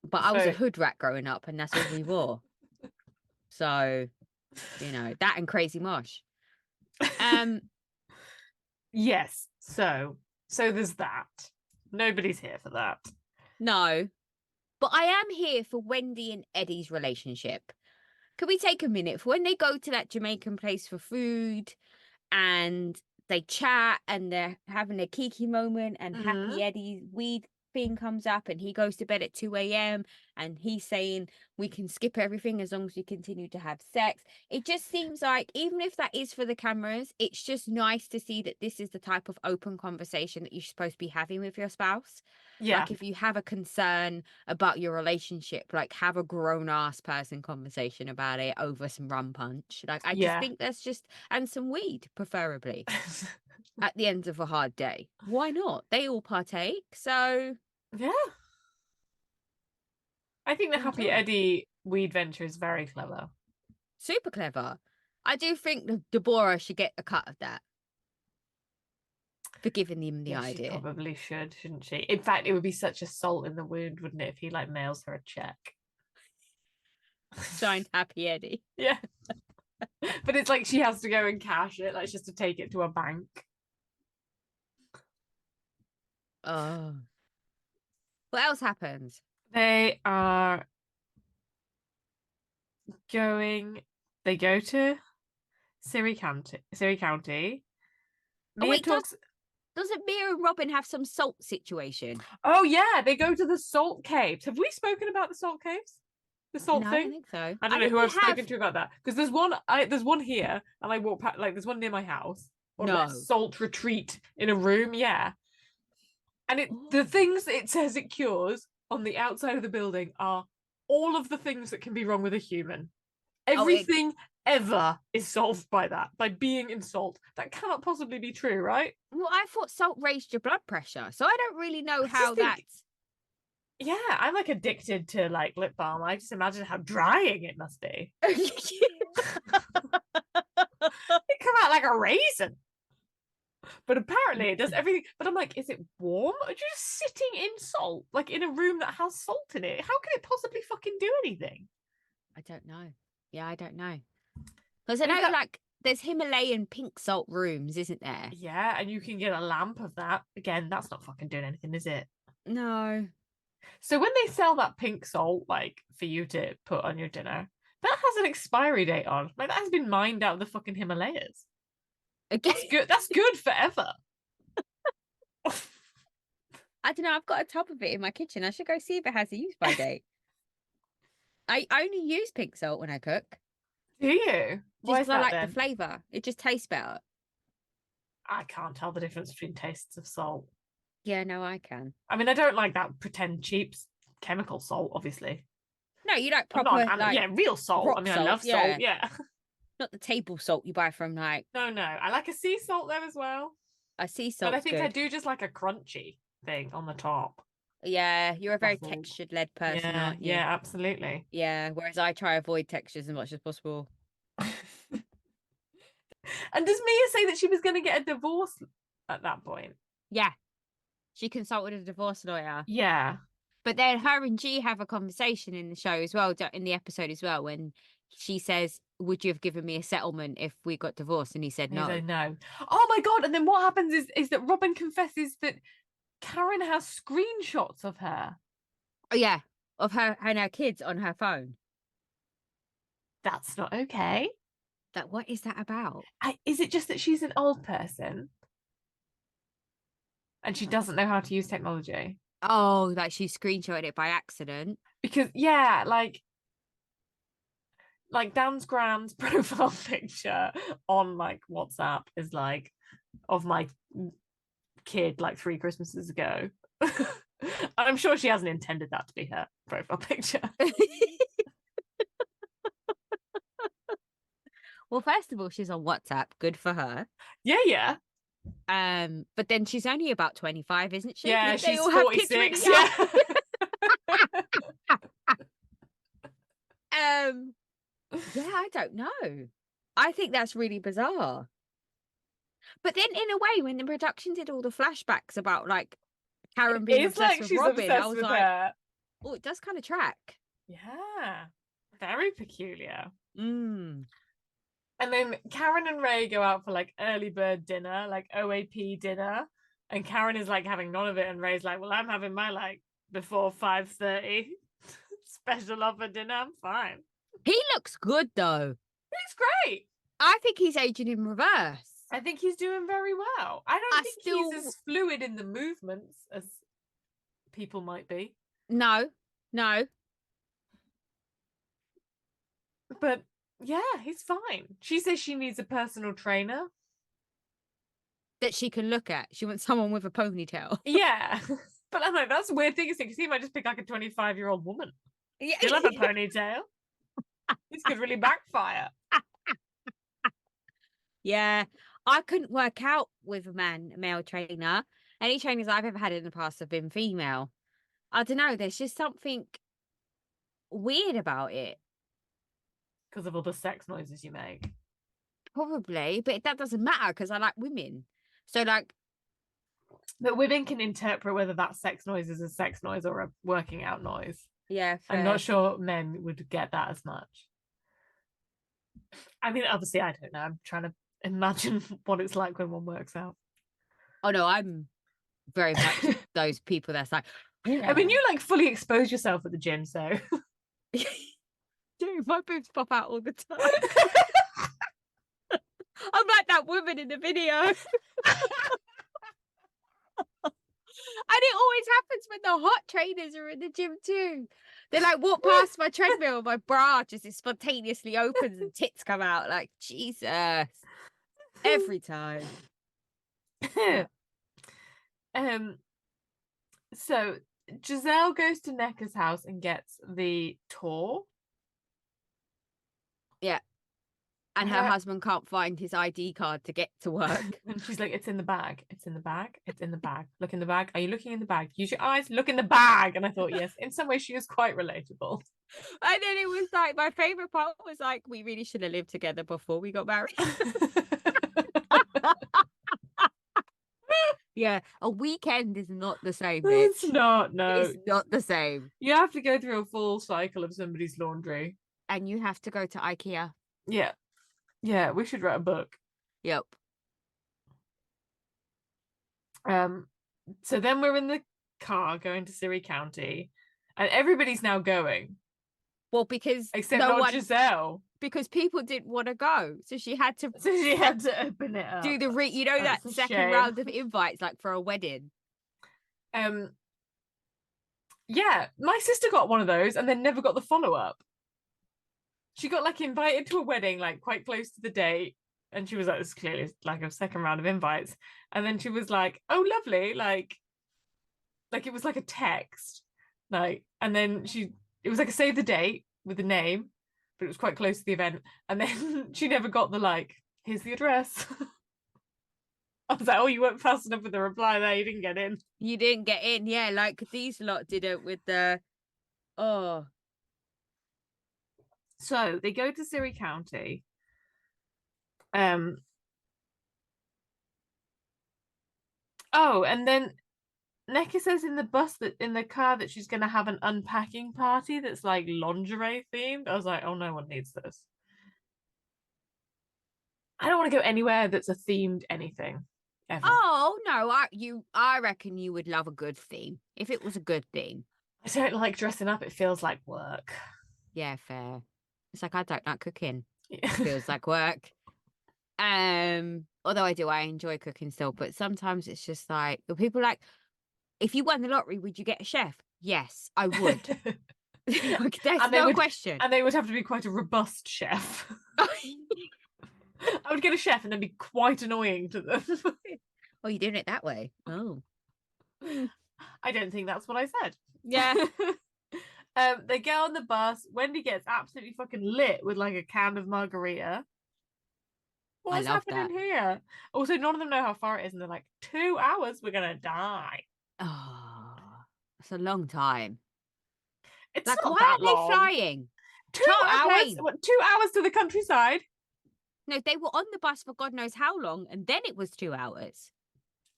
S2: But I was a hood rat growing up, and that's all we wore. So, that and Crazy Mosh.
S1: Yes. So there's that. Nobody's here for that.
S2: No. But I am here for Wendy and Eddie's relationship. Can we take a minute for when they go to that Jamaican place for food and they chat and they're having a kiki moment and Happy Eddie's weed thing comes up and he goes to bed at 2 a.m. and he's saying we can skip everything as long as we continue to have sex. It just seems like, even if that is for the cameras, it's just nice to see that this is the type of open conversation that you're supposed to be having with your spouse.
S1: Yeah.
S2: Like, if you have a concern about your relationship, like, have a grown-ass person conversation about it over some rum punch. Like, I just think that's just, and some weed, preferably, at the end of a hard day. Why not? They all partake, so...
S1: Yeah. I think the Happy Eddie weed venture is very clever.
S2: Super clever. I do think Deborah should get a cut of that. For giving him the idea.
S1: She probably should, shouldn't she? In fact, it would be such a salt in the wound, wouldn't it, if he mails her a check.
S2: Signed Happy Eddie.
S1: Yeah. But it's like she has to go and cash it, like, just to take it to a bank.
S2: Oh. What else happens?
S1: They go to Surrey County. Mia talks.
S2: Doesn't Mia and Robin have some salt situation?
S1: Oh yeah, they go to the salt caves. Have we spoken about the salt caves? The salt thing?
S2: I don't think so.
S1: I don't know who I've spoken to about that. Because there's one here, and I walk past, like, there's one near my house. Or salt retreat in a room, yeah. And the things it says it cures on the outside of the building are all of the things that can be wrong with a human. Everything ever is solved by being in salt. That cannot possibly be true, right?
S2: Well, I thought salt raised your blood pressure, so I don't really know how that's...
S1: Yeah, I'm like addicted to like lip balm. I just imagine how drying it must be. It come out like a raisin. But apparently it does everything. But I'm like, is it warm? Or are you just sitting in salt? Like, in a room that has salt in it? How can it possibly fucking do anything?
S2: I don't know. Yeah, I don't know. Because I know, like, there's Himalayan pink salt rooms, isn't there?
S1: Yeah, and you can get a lamp of that. Again, that's not fucking doing anything, is it?
S2: No.
S1: So when they sell that pink salt, like, for you to put on your dinner, that has an expiry date on. Like, that has been mined out of the fucking Himalayas. That's good. That's good forever.
S2: I don't know. I've got a tub of it in my kitchen. I should go see if it has a use-by date. I only use pink salt when I cook.
S1: Do you?
S2: Just because I like the flavour. It just tastes better.
S1: I can't tell the difference between tastes of salt.
S2: Yeah, no, I can.
S1: I mean, I don't like that pretend cheap chemical salt, obviously.
S2: No, No, you like
S1: I'm
S2: proper,
S1: not
S2: like
S1: real salt. I mean, I love salt. Yeah.
S2: Not the table salt you buy from like.
S1: No, I like a sea salt though as well.
S2: A sea
S1: But I
S2: salt's
S1: think I
S2: good.
S1: do just like a crunchy thing on the top.
S2: Yeah, you're a very
S1: Ruffled.
S2: textured-led person,
S1: Yeah,
S2: aren't you?
S1: yeah, absolutely.
S2: Yeah, whereas I try to avoid textures as much as possible.
S1: And does Mia say that she was going to get a divorce at that point?
S2: Yeah, she consulted a divorce lawyer.
S1: Yeah.
S2: But then her and G have a conversation in the show as well, in the episode as well, when she says, "Would you have given me a settlement if we got divorced?" And he said no.
S1: He said no. Oh my God. And then what happens is that Robin confesses that Karen has screenshots of her.
S2: Oh, yeah, of her and her kids on her phone.
S1: That's not okay.
S2: What is that about?
S1: Is it just that she's an old person and she doesn't know how to use technology?
S2: Oh, like she screenshotted it by accident.
S1: Because yeah, like Dan's grand's profile picture on like WhatsApp is like of my kid like 3 Christmases ago. I'm sure she hasn't intended that to be her profile picture.
S2: Well, first of all, she's on WhatsApp. Good for her.
S1: Yeah.
S2: But then she's only about 25, isn't she?
S1: Yeah,
S2: They
S1: she's
S2: all
S1: 46.
S2: Have
S1: Yeah.
S2: Yeah, I don't know. I think that's really bizarre. But then, in a way, when the production did all the flashbacks about like Karen being obsessed with Robin, I was like,
S1: her.
S2: oh, it does kind of track.
S1: Yeah, very peculiar.
S2: Mm.
S1: And then Karen and Ray go out for like early bird dinner, like OAP dinner. And Karen is like having none of it. And Ray's like, well, I'm having my like before 5:30 special offer dinner. I'm fine.
S2: He looks good though.
S1: He's great.
S2: I think he's aging in reverse.
S1: I think he's doing very well. I don't think he's as fluid in the movements as people might be.
S2: No.
S1: But yeah, he's fine. She says she needs a personal trainer
S2: that she can look at. She wants someone with a ponytail.
S1: Yeah. But I'm like, that's a weird thing because he might just pick like a 25-year-old woman. Yeah. He'll have a ponytail. This could really backfire.
S2: Yeah. I couldn't work out with a male trainer. Any trainers I've ever had in the past have been female. I don't know. There's just something weird about it.
S1: Because of all the sex noises you make.
S2: Probably. But that doesn't matter because I like women. So like.
S1: But women can interpret whether that sex noise is a sex noise or a working out noise.
S2: Yeah. Fair.
S1: I'm not sure men would get that as much. I mean, obviously, I don't know. I'm trying to imagine what it's like when one works out.
S2: Oh, no, I'm very much those people that's like...
S1: I mean, you like fully expose yourself at the gym, so...
S2: Dude, my boobs pop out all the time. I'm like that woman in the video. And it always happens when the hot trainers are in the gym too. They like walk past my treadmill and my bra just spontaneously opens and tits come out. Like, Jesus. Every time.
S1: So Giselle goes to Necker's house and gets the tour.
S2: Yeah. And her husband can't find his ID card to get to work.
S1: And she's like, it's in the bag. It's in the bag. It's in the bag. Look in the bag. Are you looking in the bag? Use your eyes. Look in the bag. And I thought, yes, in some way she is quite relatable.
S2: And then it was like, my favourite part was like, we really should have lived together before we got married. Yeah, a weekend is not the same, bitch.
S1: It's not, no.
S2: It's not the same.
S1: You have to go through a full cycle of somebody's laundry.
S2: And you have to go to IKEA.
S1: Yeah. Yeah, we should write a book.
S2: Yep.
S1: So then we're in the car going to Surrey County, and everybody's now going.
S2: Well, because
S1: except not Giselle.
S2: Because people didn't want to go, so she had to.
S1: So she had to open it up.
S2: Do the that second round of invites, like for a wedding.
S1: Yeah, my sister got one of those and then never got the follow-up. She got like invited to a wedding like quite close to the date, and she was like, "This clearly like a second round of invites." And then she was like, "Oh, lovely!" Like it was like a text, like, and then she it was like a save the date with the name, but it was quite close to the event. And then she never got the like, here's the address. I was like, oh, you weren't fast enough with the reply there. You didn't get in.
S2: You didn't get in. Yeah, like these lot didn't with the, oh.
S1: So they go to Surrey County. Oh, and then Necker says in the bus that in the car that she's going to have an unpacking party that's like lingerie themed. I was like, oh, no one needs this. I don't want to go anywhere that's a themed anything ever.
S2: Oh no, I reckon you would love a good theme if it was a good theme.
S1: I don't like dressing up. It feels like work.
S2: Yeah, fair. It's like I don't like cooking.
S1: Yeah.
S2: It feels like work. Although I enjoy cooking still, but sometimes it's just like the people like, if you won the lottery, would you get a chef? Yes, I would. There's no question.
S1: And they would have to be quite a robust chef. I would get a chef and then be quite annoying to them.
S2: Oh, you're doing it that way. Oh.
S1: I don't think that's what I said.
S2: Yeah.
S1: They get on the bus. Wendy gets absolutely fucking lit with like a can of margarita. What's happening here? Also, none of them know how far it is, and they're like, 2 hours, we're gonna die.
S2: Oh, it's a long time.
S1: It's
S2: like,
S1: not
S2: why
S1: that
S2: are
S1: long.
S2: they flying?
S1: 2 hours? What, 2 hours to the countryside?
S2: No, they were on the bus for God knows how long, and then it was 2 hours.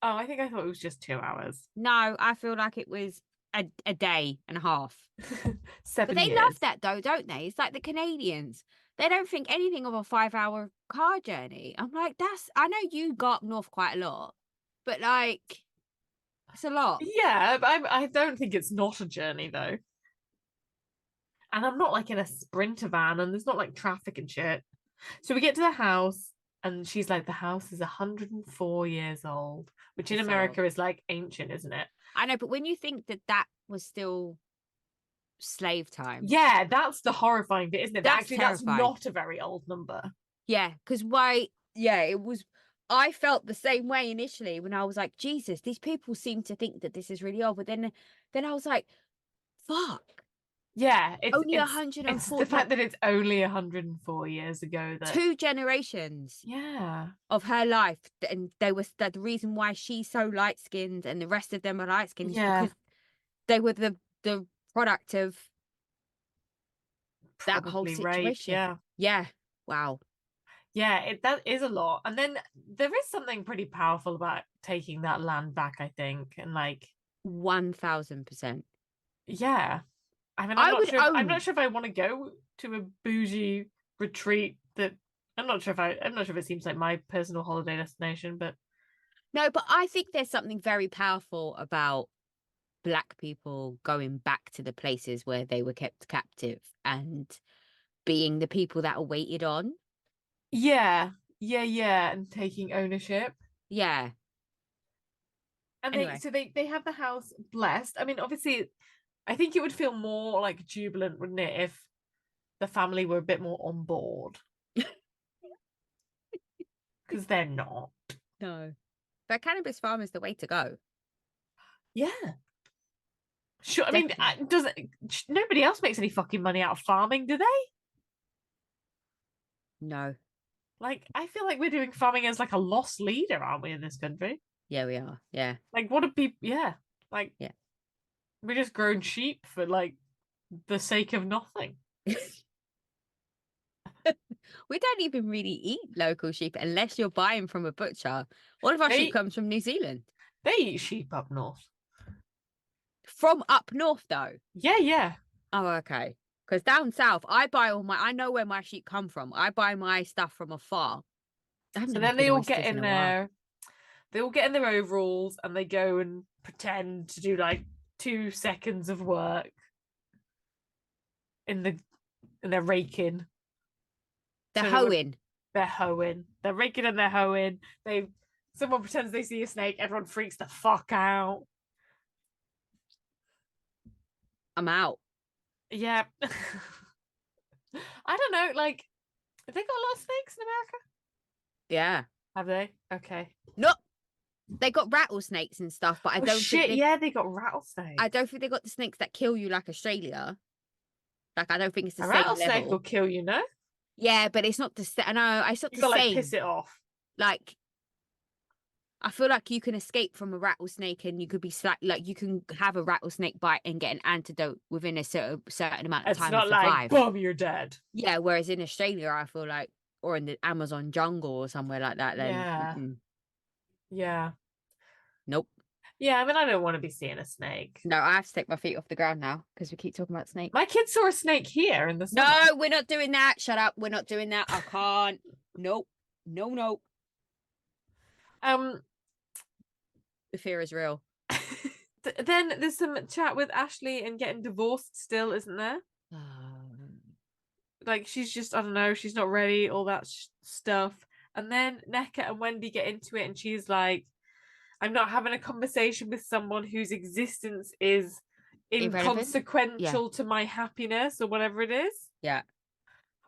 S1: Oh, I thought it was just 2 hours.
S2: No, I feel like it was a day and a half.
S1: 7
S2: But they
S1: years.
S2: love that though, don't they? It's like the Canadians. They don't think anything of a 5-hour car journey. I'm like, I know you go up north quite a lot, but like, it's a lot.
S1: Yeah, but I don't think it's not a journey though. And I'm not like in a sprinter van, and there's not like traffic and shit. So we get to the house, and she's like, the house is 104 years old, which in America is like ancient, isn't it?
S2: I know, but when you think that was still slave time.
S1: Yeah, that's the horrifying bit, isn't it?
S2: That's
S1: Actually,
S2: terrifying.
S1: That's not a very old number.
S2: Yeah, because it was. I felt the same way initially when I was like, Jesus, these people seem to think that this is really old. But then I was like, fuck.
S1: Yeah, it's
S2: only 104.
S1: It's the fact that it's only 104 years ago. That
S2: 2 generations.
S1: Yeah.
S2: Of her life, and the reason why she's so light skinned and the rest of them are light skinned is because they were the product of that whole situation. Yeah. Wow.
S1: Yeah, that is a lot. And then there is something pretty powerful about taking that land back, I think, and like
S2: 1000%.
S1: Yeah. I mean, I'm not sure if I want to go to a bougie retreat that I'm not sure if it seems like my personal holiday destination, but
S2: no, but I think there's something very powerful about Black people going back to the places where they were kept captive and being the people that are waited on.
S1: Yeah, and taking ownership.
S2: Yeah.
S1: And anyway. they have the house blessed. I mean, obviously, I think it would feel more like jubilant, wouldn't it, if the family were a bit more on board? Because they're not.
S2: No. But cannabis farm is the way to go.
S1: Yeah. Sure. Definitely. I mean, nobody else makes any fucking money out of farming, do they?
S2: No.
S1: Like, I feel like we're doing farming as like a lost leader, aren't we, in this country?
S2: Yeah, we are. Yeah.
S1: Like, what do people? Yeah. Like,
S2: yeah.
S1: We're just growing sheep for like the sake of nothing.
S2: We don't even really eat local sheep unless you're buying from a butcher. All of our sheep comes from New Zealand.
S1: They eat sheep up north.
S2: From up north, though?
S1: Yeah.
S2: Oh, okay. Because down south, I know where my sheep come from. I buy my stuff from afar.
S1: So then they all get in there. They all get in their overalls and they go and pretend to do like 2 seconds of work in their raking.
S2: They're hoeing.
S1: They're hoeing. They're raking and they're hoeing. Someone pretends they see a snake. Everyone freaks the fuck out.
S2: I'm out.
S1: Yeah. I don't know. Like, have they got a lot of snakes in America?
S2: Yeah.
S1: Have they? Okay.
S2: No. They got rattlesnakes and stuff, but I don't think
S1: they got rattlesnakes.
S2: I don't think they got the snakes that kill you like Australia. Like, I don't think it's the
S1: A
S2: same
S1: rattlesnake
S2: level.
S1: will kill you, no?
S2: Yeah, but it's not the same. I know, it's not
S1: You
S2: the
S1: gotta like
S2: same.
S1: piss it off.
S2: Like, I feel like you can escape from a rattlesnake and you could be like you can have a rattlesnake bite and get an antidote within a certain amount of
S1: It's
S2: time
S1: not
S2: and
S1: like,
S2: survive.
S1: boom, you're dead.
S2: Yeah, whereas in Australia, I feel like, or in the Amazon jungle or somewhere like that, then
S1: Yeah.
S2: Nope.
S1: Yeah, I mean, I don't want to be seeing a snake.
S2: No, I have to take my feet off the ground now because we keep talking about snakes.
S1: My kids saw a snake here in the summer.
S2: No, we're not doing that. Shut up. We're not doing that. I can't. Nope. No. The fear is real.
S1: Then there's some chat with Ashley and getting divorced still, isn't there? Like, she's just, I don't know, she's not ready, all that stuff. And then Nneka and Wendy get into it and she's like, I'm not having a conversation with someone whose existence is inconsequential to my happiness or whatever it is.
S2: Yeah.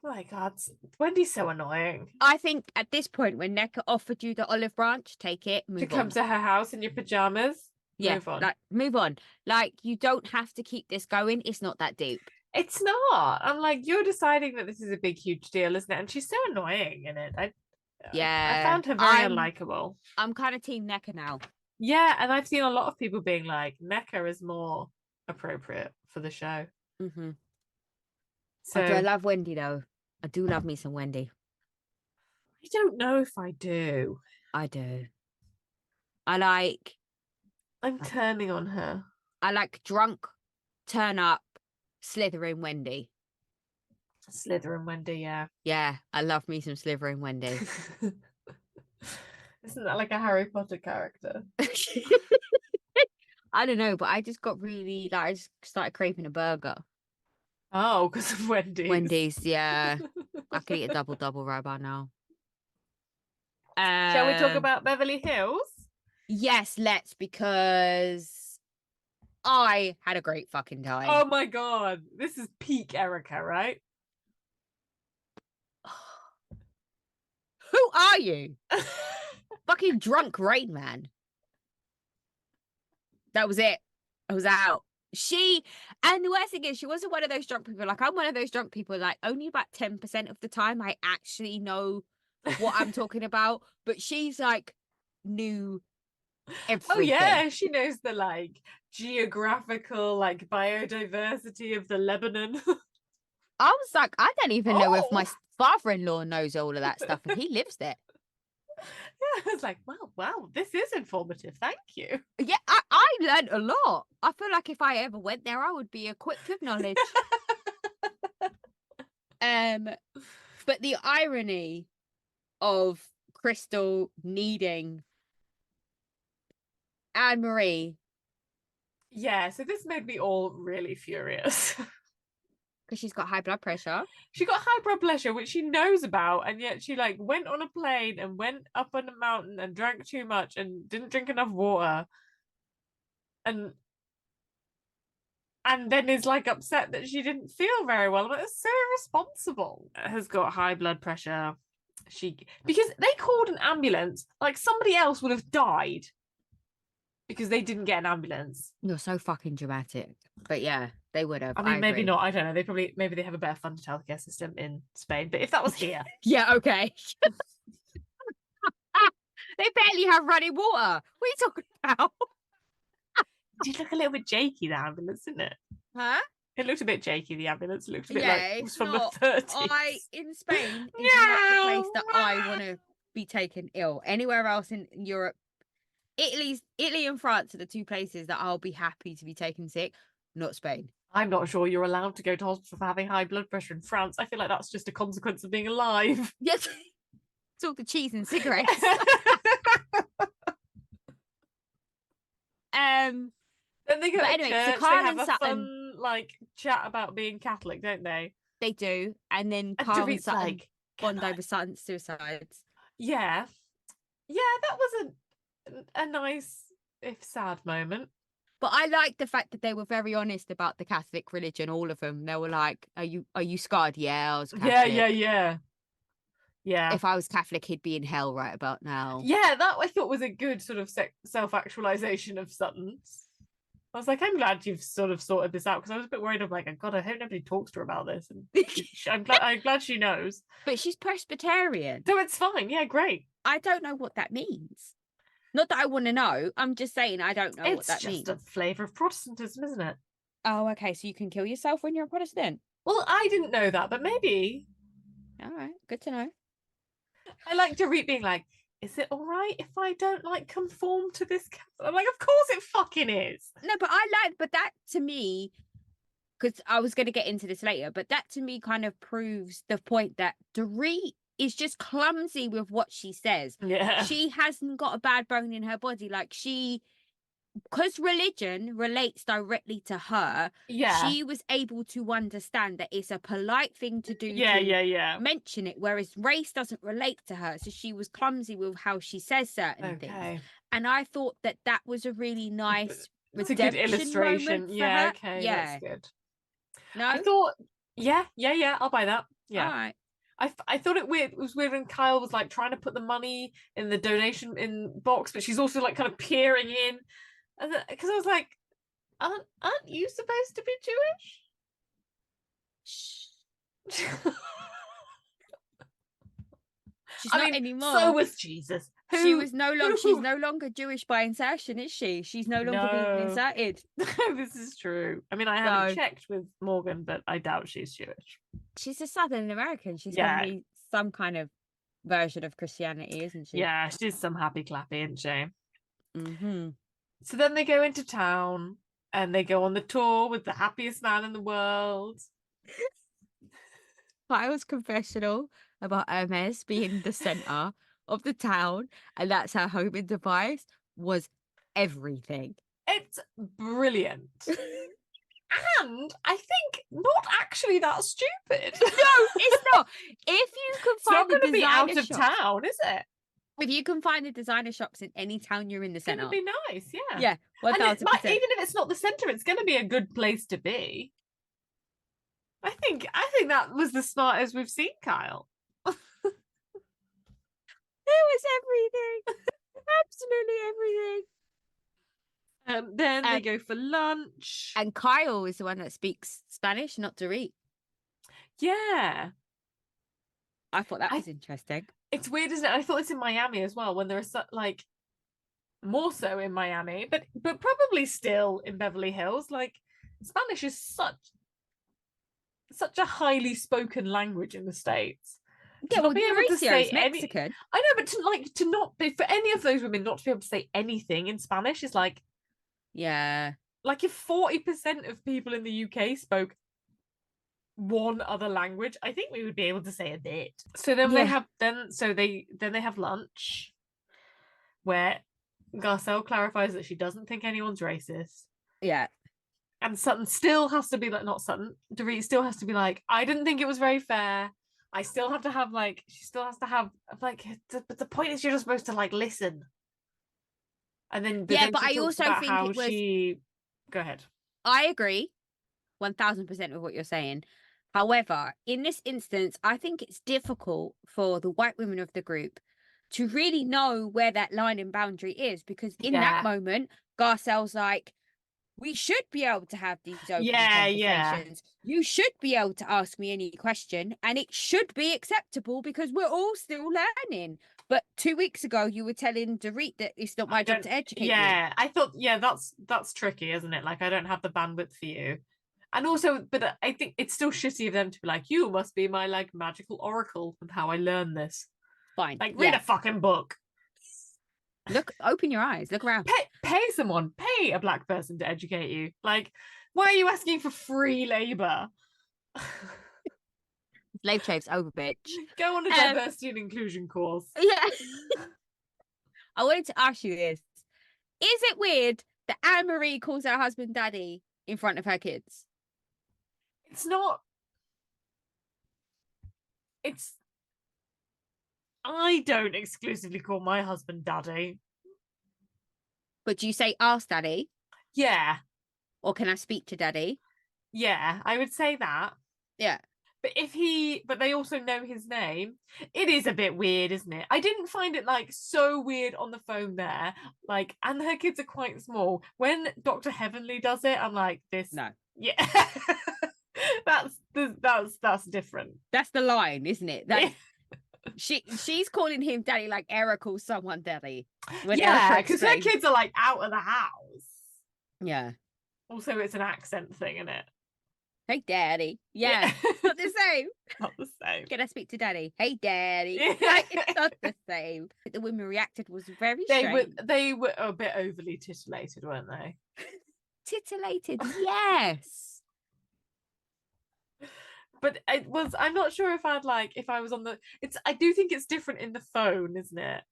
S1: Oh my God, Wendy's so annoying.
S2: I think at this point, when Nneka offered you the olive branch, take it, move on.
S1: To come to her house in your pajamas,
S2: move on. Move on. Like, you don't have to keep this going. It's not that deep.
S1: It's not. I'm like, you're deciding that this is a big, huge deal, isn't it? And she's so annoying in it. I found her very unlikable.
S2: I'm kind of team Nneka now.
S1: Yeah, and I've seen a lot of people being like, Nneka is more appropriate for the show.
S2: Mm-hmm. So I love Wendy though. I do love me some Wendy.
S1: I don't know if I do.
S2: I do.
S1: I'm turning on her.
S2: I like drunk, turn up, Slytherin Wendy.
S1: Slytherin Wendy, yeah.
S2: Yeah, I love me some Slytherin Wendy.
S1: Isn't that like a Harry Potter character?
S2: I don't know, but I just got really, I just started craving a burger.
S1: Oh, because of Wendy's.
S2: Wendy's, yeah. I could eat a double right by now.
S1: Shall we talk about Beverly Hills?
S2: Yes, let's, because I had a great fucking time.
S1: Oh my God. This is peak Erica, right?
S2: Who are you? Fucking drunk Rain Man. That was it. I was out. And the worst thing is, she wasn't one of those drunk people. Like, I'm one of those drunk people, like, only about 10% of the time I actually know what I'm talking about. But she's like, knew everything.
S1: Oh yeah, she knows the like geographical, like biodiversity of the Lebanon.
S2: I was like, I don't even know if my father-in-law knows all of that stuff, and he lives there.
S1: Yeah, I was like, wow, this is informative. Thank you.
S2: Yeah, I learned a lot. I feel like if I ever went there, I would be equipped with knowledge. But the irony of Crystal needing Anne-Marie.
S1: Yeah, so this made me all really furious.
S2: Because she's got high blood pressure.
S1: She got high blood pressure, which she knows about, and yet she like went on a plane and went up on a mountain and drank too much and didn't drink enough water. And then is like upset that she didn't feel very well. But it's so irresponsible. Has got high blood pressure. Because they called an ambulance, like somebody else would have died because they didn't get an ambulance.
S2: You're so fucking dramatic. But yeah, they would have.
S1: I mean, maybe not. I don't know. Maybe they have a better funded healthcare system in Spain. But if that was here.
S2: Yeah, okay. They barely have running water. What are you talking about?
S1: Did look a little bit jakey, the ambulance, didn't it?
S2: Huh?
S1: It looked a bit jakey, the ambulance. It looked a bit like it was from the 30s.
S2: In Spain is not the place that I want to be taken ill. Anywhere else in Europe, Italy and France are the two places that I'll be happy to be taken sick, not Spain.
S1: I'm not sure you're allowed to go to hospital for having high blood pressure in France. I feel like that's just a consequence of being alive.
S2: Yes. It's all the cheese and cigarettes. Then
S1: they go to church,
S2: so Carl
S1: they have
S2: and
S1: a
S2: Sutton,
S1: fun like chat about being Catholic, don't they?
S2: They do. And then Carl and Sutton
S1: like,
S2: bond over Sutton's suicides.
S1: Yeah. Yeah, that was a nice, if sad, moment.
S2: But I like the fact that they were very honest about the Catholic religion, all of them. They were like, are you scarred? Yeah, I was Catholic.
S1: Yeah.
S2: If I was Catholic, he'd be in hell right about now.
S1: Yeah, that I thought was a good sort of self-actualization of Sutton's. I was like, I'm glad you've sort of sorted this out, because I was a bit worried. I'm like, oh God, I hope nobody talks to her about this. And I'm glad she knows.
S2: But she's Presbyterian.
S1: So it's fine. Yeah, great.
S2: I don't know what that means. Not that I want to know. I'm just saying I don't know what that means.
S1: It's just a flavour of Protestantism, isn't it?
S2: Oh, okay. So you can kill yourself when you're a Protestant?
S1: Well, I didn't know that, but maybe.
S2: All right. Good to know.
S1: I like Dorit being like, is it all right if I don't like conform to this? I'm like, of course it fucking is.
S2: No, but that to me, because I was going to get into this later, but that to me kind of proves the point that Dorit is just clumsy with what she says.
S1: Yeah.
S2: She hasn't got a bad bone in her body. Because religion relates directly to her, she was able to understand that it's a polite thing to do mention it, whereas race doesn't relate to her. So she was clumsy with how she says certain things. And I thought that was a really nice
S1: it's a good illustration. Yeah, okay, that's good. No? I thought, yeah, I'll buy that. Yeah. All right. I thought it was weird when Kyle was like trying to put the money in the donation in box, but she's also like kind of peering in. And because I was like, aren't you supposed to be Jewish?
S2: She's not anymore.
S1: So was Jesus.
S2: She's no longer Jewish by insertion, is she? She's no longer being inserted.
S1: This is true. I mean, I haven't checked with Morgan, but I doubt she's Jewish.
S2: She's a Southern American. She's going to be some kind of version of Christianity, isn't she?
S1: Yeah, she's some happy clappy, isn't she?
S2: Mm-hmm.
S1: So then they go into town and they go on the tour with the happiest man in the world.
S2: Kyle's confessional about Hermes being the centre of the town, and that's her homing device, was everything.
S1: It's brilliant. And I think not actually that stupid.
S2: No, it's not. If you can find
S1: the designer be out of town, is it?
S2: If you can find the designer shops in any town you're in the centre.
S1: It's going to be nice, yeah.
S2: Yeah, 1000%.
S1: Even if it's not the centre, it's going to be a good place to be. I think that was the smartest we've seen, Kyle.
S2: It was everything. Absolutely everything.
S1: Then they go for lunch.
S2: And Kyle is the one that speaks Spanish, not Dorit.
S1: Yeah.
S2: I thought that was interesting.
S1: It's weird, isn't it? I thought it's in Miami as well, when there are like more so in Miami, but probably still in Beverly Hills. Like Spanish is such a highly spoken language in the States.
S2: Yeah, well, Mauricio's Mexican.
S1: I know, but to not be, for any of those women not to be able to say anything in Spanish is like,
S2: yeah,
S1: like if 40% of people in the UK spoke one other language, I think we would be able to say a bit. So then they have lunch, where Garcelle clarifies that she doesn't think anyone's racist.
S2: Yeah.
S1: And Sutton still has to be like, not Sutton, Dorit still has to be like, I didn't think it was very fair. I still have to have like, she still has to have like, but the point is you're just supposed to like listen. And then, but I also think it was. Go ahead.
S2: I agree 1000% with what you're saying. However, in this instance, I think it's difficult for the white women of the group to really know where that line and boundary is, because in that moment, Garcelle's like, we should be able to have these open conversations. Yeah. You should be able to ask me any question, and it should be acceptable because we're all still learning. But 2 weeks ago, you were telling Dorit that it's not my job to educate you.
S1: Yeah, I thought, that's tricky, isn't it? Like, I don't have the bandwidth for you. And also, but I think it's still shitty of them to be like, you must be my like magical oracle of how I learn this.
S2: Fine.
S1: Like, read a fucking book.
S2: Look, open your eyes, look around.
S1: Pay someone, pay a black person to educate you. Like, why are you asking for free labour?
S2: Slave trade's over, bitch.
S1: Go on a diversity and inclusion course.
S2: Yeah. I wanted to ask you this. Is it weird that Anne-Marie calls her husband daddy in front of her kids?
S1: It's not. I don't exclusively call my husband daddy.
S2: But do you say ask daddy?
S1: Yeah.
S2: Or can I speak to daddy?
S1: Yeah, I would say that.
S2: Yeah.
S1: But they also know his name. It is a bit weird, isn't it? I didn't find it like so weird on the phone there. Like, and her kids are quite small. When Dr. Heavenly does it, I'm like, this.
S2: No.
S1: Yeah. that's different.
S2: That's the line, isn't it? That's she's calling him daddy like Eric calls someone daddy.
S1: Yeah, because her kids are like out of the house.
S2: Yeah.
S1: Also, it's an accent thing, isn't it?
S2: Hey, daddy. Yeah. Not the same.
S1: Not the same.
S2: Can I speak to daddy? Hey, daddy.
S1: Yeah.
S2: Like, it's not the same. The women reacted was very strange.
S1: They were a bit overly titillated, weren't they?
S2: Titillated, yes.
S1: But I'm not sure if I was on I do think it's different in the phone, isn't it?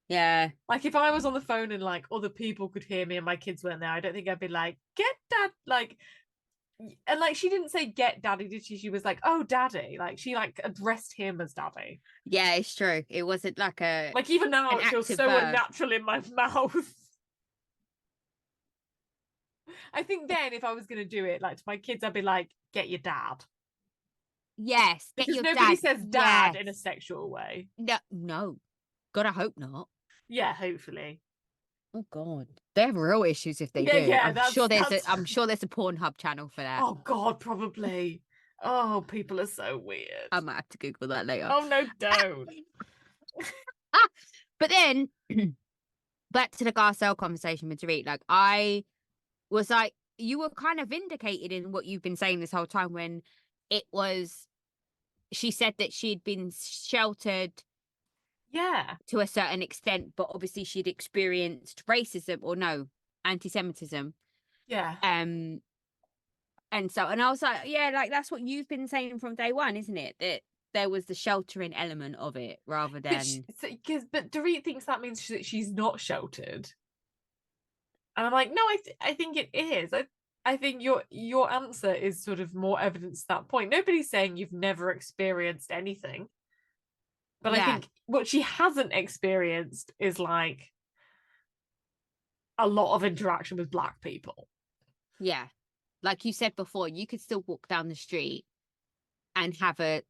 S2: Yeah.
S1: Like if I was on the phone and like other people could hear me and my kids weren't there, I don't think I'd be like, get dad, like, and like she didn't say get daddy, did she? She was like, oh daddy. Like she like addressed him as daddy.
S2: Yeah, it's true. It wasn't like
S1: even now it feels so unnatural in my mouth. I think then if I was gonna do it like to my kids, I'd be like, get your dad.
S2: Yes,
S1: because nobody says dad in a sexual way.
S2: No. God, I hope not.
S1: Yeah, hopefully.
S2: Oh God, they have real issues if they do.
S1: Yeah,
S2: I'm sure there's a Pornhub channel for that.
S1: Oh God, probably. Oh, people are so weird.
S2: I might have to Google that later.
S1: Oh no, don't.
S2: But then back to the Garcelle conversation with Dorit. Like I was like, you were kind of vindicated in what you've been saying this whole time when it was. She said that she'd been sheltered.
S1: Yeah.
S2: To a certain extent, but obviously she'd experienced racism or anti-Semitism.
S1: Yeah.
S2: And I was like, yeah, like that's what you've been saying from day one, isn't it? That there was the sheltering element of it rather than
S1: but Dorit thinks that means that she's not sheltered. And I'm like, no, I think it is. I think your answer is sort of more evidence to that point. Nobody's saying you've never experienced anything. But yeah. I think what she hasn't experienced is like a lot of interaction with Black people.
S2: Yeah. Like you said before, you could still walk down the street and have a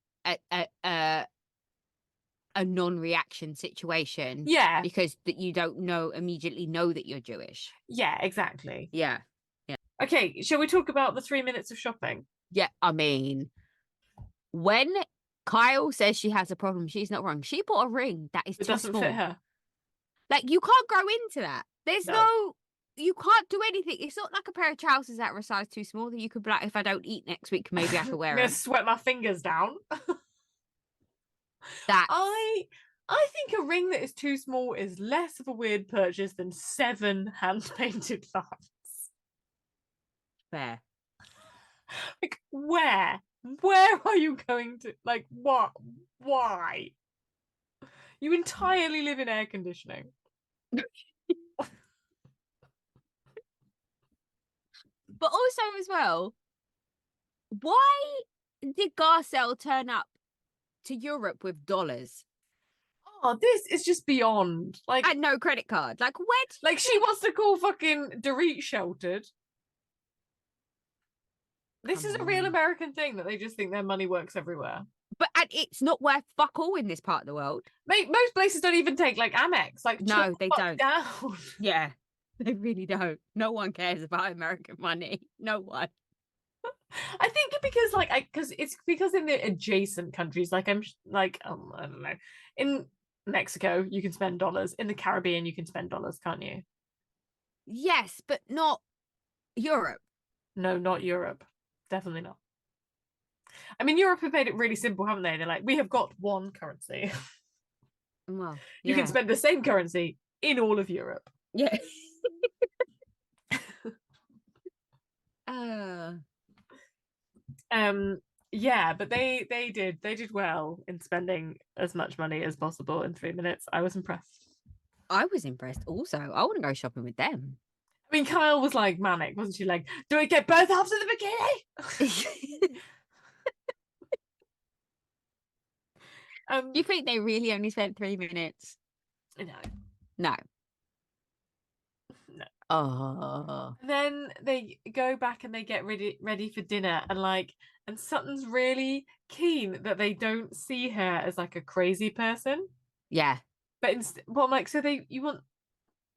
S2: non-reaction situation.
S1: Yeah.
S2: Because that you don't immediately know that you're Jewish.
S1: Yeah, exactly.
S2: Yeah. Yeah.
S1: Okay, shall we talk about the 3 minutes of shopping?
S2: Yeah, I mean, when Kyle says she has a problem, she's not wrong. She bought a ring that is too small. It doesn't fit her. Like, you can't grow into that. There's you can't do anything. It's not like a pair of trousers that are a size too small that you could be like, if I don't eat next week, maybe I could wear
S1: I'm gonna sweat my fingers down. I think a ring that is too small is less of a weird purchase than 7 hand-painted flowers.
S2: Fair.
S1: Like, where are you going to, like, what? Why? You entirely live in air conditioning.
S2: But also as well, why did Garcelle turn up to Europe with dollars?
S1: Oh, this is just beyond. Like,
S2: and no credit card. Like, where?
S1: Like, she wants to call fucking Dorit sheltered. This is a real American thing that they just think their money works everywhere.
S2: But it's not worth fuck all in this part of the world.
S1: Mate, most places don't even take like Amex. Like,
S2: no, they don't.
S1: Down.
S2: Yeah, they really don't. No one cares about American money. No one.
S1: I think because in the adjacent countries, like I don't know, in Mexico you can spend dollars. In the Caribbean you can spend dollars, can't you?
S2: Yes, but not Europe.
S1: No, not Europe. Definitely not. I mean, Europe have made it really simple, haven't they? They're like, we have got one currency.
S2: Well,
S1: you can spend the same currency in all of Europe.
S2: Yeah.
S1: Yeah, but they did well in spending as much money as possible in 3 minutes. I was impressed.
S2: I was impressed also. I want to go shopping with them.
S1: I mean, Kyle was like manic, wasn't she? Like, do I get both halves of the bikini?
S2: You think they really only spent 3 minutes? No. Oh.
S1: Then they go back and they get ready for dinner, and like And Sutton's really keen that they don't see her as like a crazy person.
S2: Yeah.
S1: But I'm like, so you want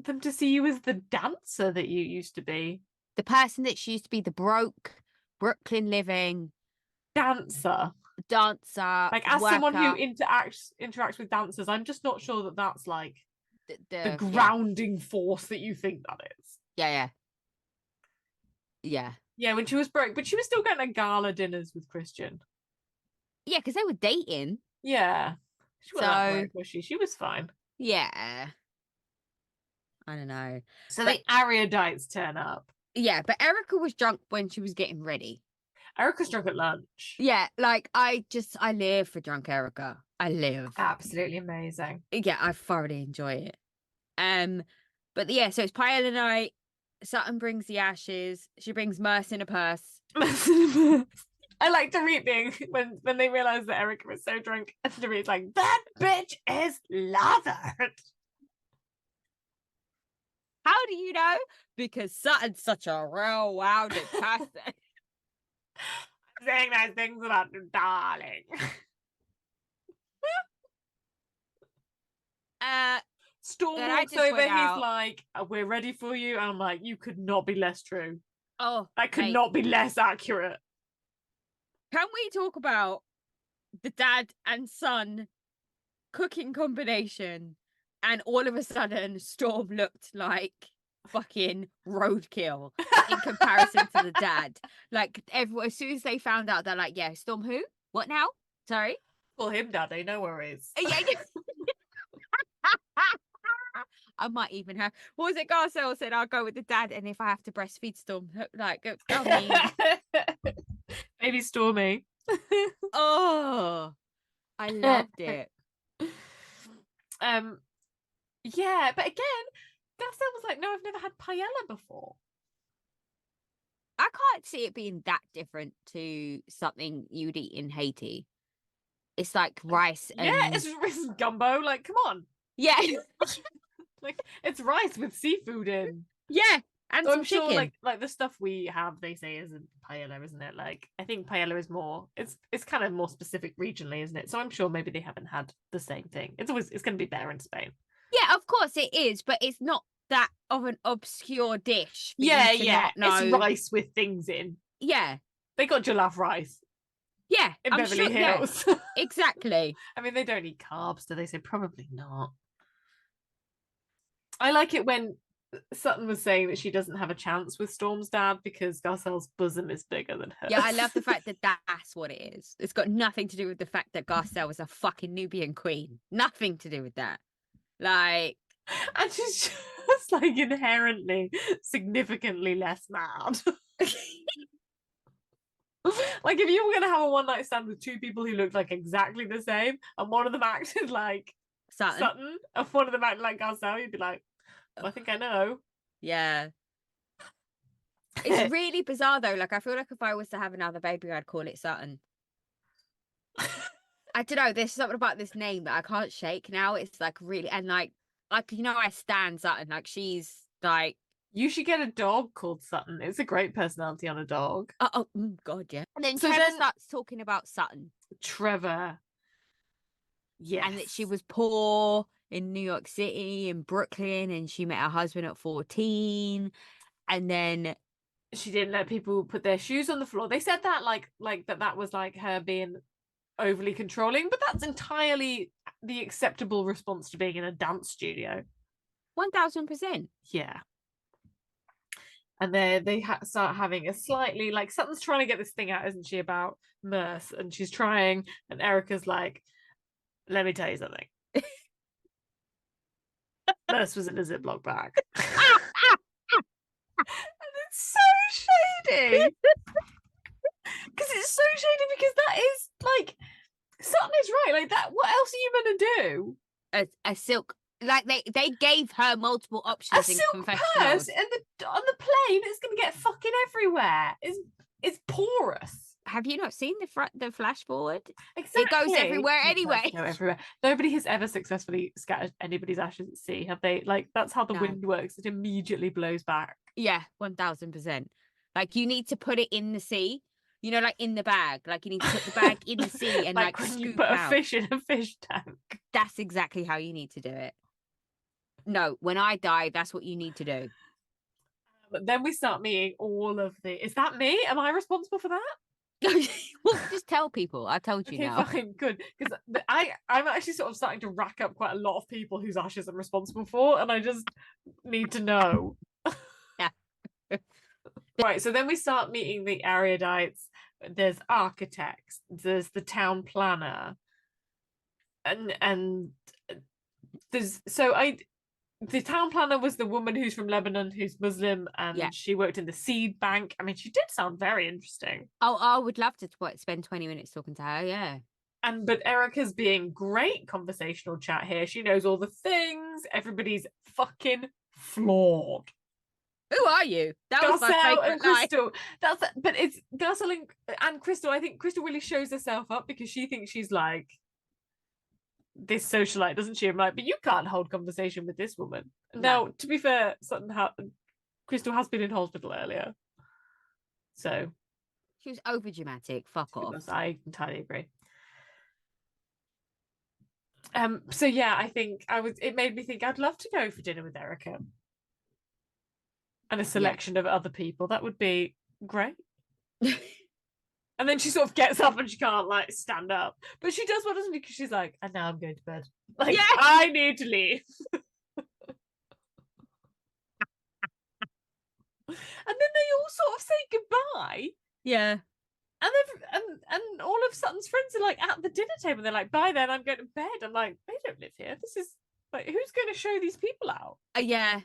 S1: them to see you as the dancer that you used to be.
S2: The person that she used to be, the broke, Brooklyn living
S1: dancer.
S2: Like
S1: as
S2: worker.
S1: someone who interacts with dancers, I'm just not sure that that's like the grounding force that you think that is.
S2: Yeah,
S1: when she was broke, but she was still getting gala dinners with Christian.
S2: Yeah, because they were dating.
S1: Yeah. She wasn't that broke, was she? She was fine.
S2: Yeah. I don't know.
S1: So the Ariadites turn up.
S2: Yeah, but Erica was drunk when she was getting ready.
S1: Erica's drunk at lunch.
S2: Yeah, like I live for drunk Erica. I live.
S1: Absolutely amazing.
S2: Yeah, I thoroughly enjoy it. But yeah, so it's paella night. Sutton brings the ashes. She brings Merce in a purse.
S1: I like Dorit being when they realize that Erica was so drunk, and Dorit's like, that bitch is lathered.
S2: How do you know? Because Sutton's such a real rounded person.
S1: I'm saying nice things about you, darling. Storm walks over, he's like, we're ready for you. And I'm like, you could not be less true.
S2: Oh,
S1: that could not be less accurate.
S2: Can we talk about the dad and son cooking combination? And all of a sudden, Storm looked like fucking roadkill in comparison to the dad. Like, as soon as they found out, they're like, yeah, Storm who? What now? Sorry?
S1: Call him daddy, no worries.
S2: Yeah. I might even have. What was it? Garcelle said, I'll go with the dad, and if I have to breastfeed Storm, like,
S1: Baby Stormy.
S2: Oh, I loved it.
S1: Yeah, but again, Garcelle was like, no, I've never had paella before.
S2: I can't see it being that different to something you'd eat in Haiti. It's like rice and...
S1: Yeah, it's gumbo. Like, come on.
S2: Yeah.
S1: Like, it's rice with seafood in.
S2: Yeah, and
S1: so
S2: some
S1: I'm
S2: chicken.
S1: Sure, like the stuff we have, they say isn't paella, isn't it? Like, I think paella is more. It's kind of more specific regionally, isn't it? So I'm sure maybe they haven't had the same thing. It's going to be better in Spain.
S2: Yeah, of course it is, but it's not that of an obscure dish.
S1: Yeah. It's rice with things in.
S2: Yeah,
S1: they got jollof rice.
S2: Yeah,
S1: in Beverly Hills.
S2: Yeah, exactly.
S1: I mean, they don't eat carbs, do they? So probably not. I like it when Sutton was saying that she doesn't have a chance with Storm's dad because Garcelle's bosom is bigger than hers.
S2: Yeah, I love the fact that that's what it is. It's got nothing to do with the fact that Garcelle was a fucking Nubian queen. Nothing to do with that. Like,
S1: and she's just like inherently significantly less mad. Like, if you were gonna have a one night stand with two people who looked like exactly the same, and one of them acted like Sutton and one of them acted like Garcelle, you'd be like, well, I think I know.
S2: Yeah. It's really bizarre though. Like, I feel like if I was to have another baby, I'd call it Sutton. I don't know. There's something about this name that I can't shake now. It's like really, and like I stand Sutton. Like, she's like.
S1: You should get a dog called Sutton. It's a great personality on a dog.
S2: Oh, God, yeah. And then Trevor starts talking about Sutton.
S1: Trevor. Yes.
S2: And that she was poor in New York City, in Brooklyn, and she met her husband at 14. And then
S1: she didn't let people put their shoes on the floor. They said that like that was like her being overly controlling, but that's entirely the acceptable response to being in a dance studio.
S2: 1000%.
S1: Yeah. And they start having a slightly, like, Sutton's trying to get this thing out, isn't she, about Merce, and she's trying, and Erica's like, let me tell you something. Merce was in a Ziploc bag. And it's so shady. Because it's so shady, because that is, like, Sutton is right. Like, that, what else are you going to do?
S2: A silk. Like, they gave her multiple options in confessionals.
S1: Purse and on the plane, it's going to get fucking everywhere. It's porous.
S2: Have you not seen the flash forward?
S1: Exactly.
S2: It goes everywhere anyway.
S1: Go everywhere. Nobody has ever successfully scattered anybody's ashes at sea, have they? Like, that's how the wind works. It immediately blows back.
S2: Yeah, 1000%. Like, you need to put it in the sea You know, like in the bag. Like you need to put the bag in the sea and like
S1: when you
S2: scoop
S1: put a
S2: out.
S1: fish in a fish tank.
S2: That's exactly how you need to do it. No, when I die, that's what you need to do.
S1: But then we start meeting all of the. Is that me? Am I responsible for that?
S2: Well, just tell people. I told you now.
S1: Okay, fine, good. Because I'm actually sort of starting to rack up quite a lot of people whose ashes I'm responsible for, and I just need to know.
S2: Yeah.
S1: Right, so then we start meeting the erudites. There's architects. There's the town planner, and there's the town planner was the woman who's from Lebanon, who's Muslim, and she worked in the seed bank. I mean, she did sound very interesting.
S2: Oh, I would love to spend 20 minutes talking to her, yeah.
S1: But Erica's being great conversational chat here. She knows all the things. Everybody's fucking flawed.
S2: Who are you? That was my
S1: Garcelle
S2: favorite
S1: and Crystal. But it's Garcelle and Crystal. I think Crystal really shows herself up because she thinks she's like this socialite, doesn't she? I'm like, but you can't hold conversation with this woman. No. Now, to be fair, Crystal has been in hospital earlier, so
S2: she was over dramatic. Fuck off.
S1: I entirely agree. So yeah, I think it made me think I'd love to go for dinner with Erica and a selection of other people. That would be great. And then she sort of gets up and she can't like stand up, but she does one, doesn't she? Because she's like, and now I'm going to bed. Like, I need to leave. And then they all sort of say goodbye.
S2: Yeah.
S1: And all of Sutton's friends are like at the dinner table. They're like, bye then, I'm going to bed. I'm like, they don't live here. This is like, who's going to show these people out?
S2: Yeah.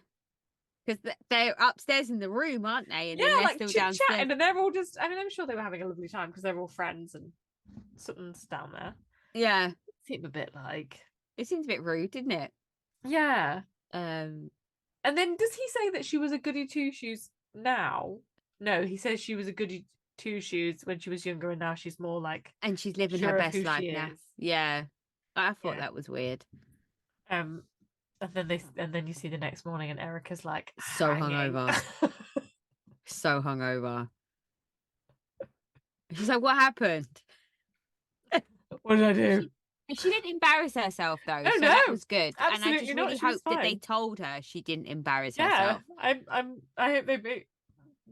S2: Because they're upstairs in the room, aren't they? And
S1: yeah,
S2: then they're
S1: like
S2: still
S1: chit-chatting,
S2: downstairs.
S1: and they're all just, I mean, I'm sure they were having a lovely time because they're all friends and Sutton's down there.
S2: Yeah.
S1: It seemed a bit like...
S2: It seems a bit rude, didn't it?
S1: Yeah. And then does he say that she was a goody two-shoes now? No, he says she was a goody two-shoes when she was younger and now she's more like...
S2: And she's living her best life now. Yeah. I thought that was weird.
S1: And then you see the next morning and Erica's like
S2: so hungover. So hungover. She's like, what happened?
S1: What did I do?
S2: She didn't embarrass herself though.
S1: No,
S2: so
S1: no.
S2: that was good.
S1: Absolutely
S2: and I just really hope that they told her she didn't embarrass herself.
S1: I hope they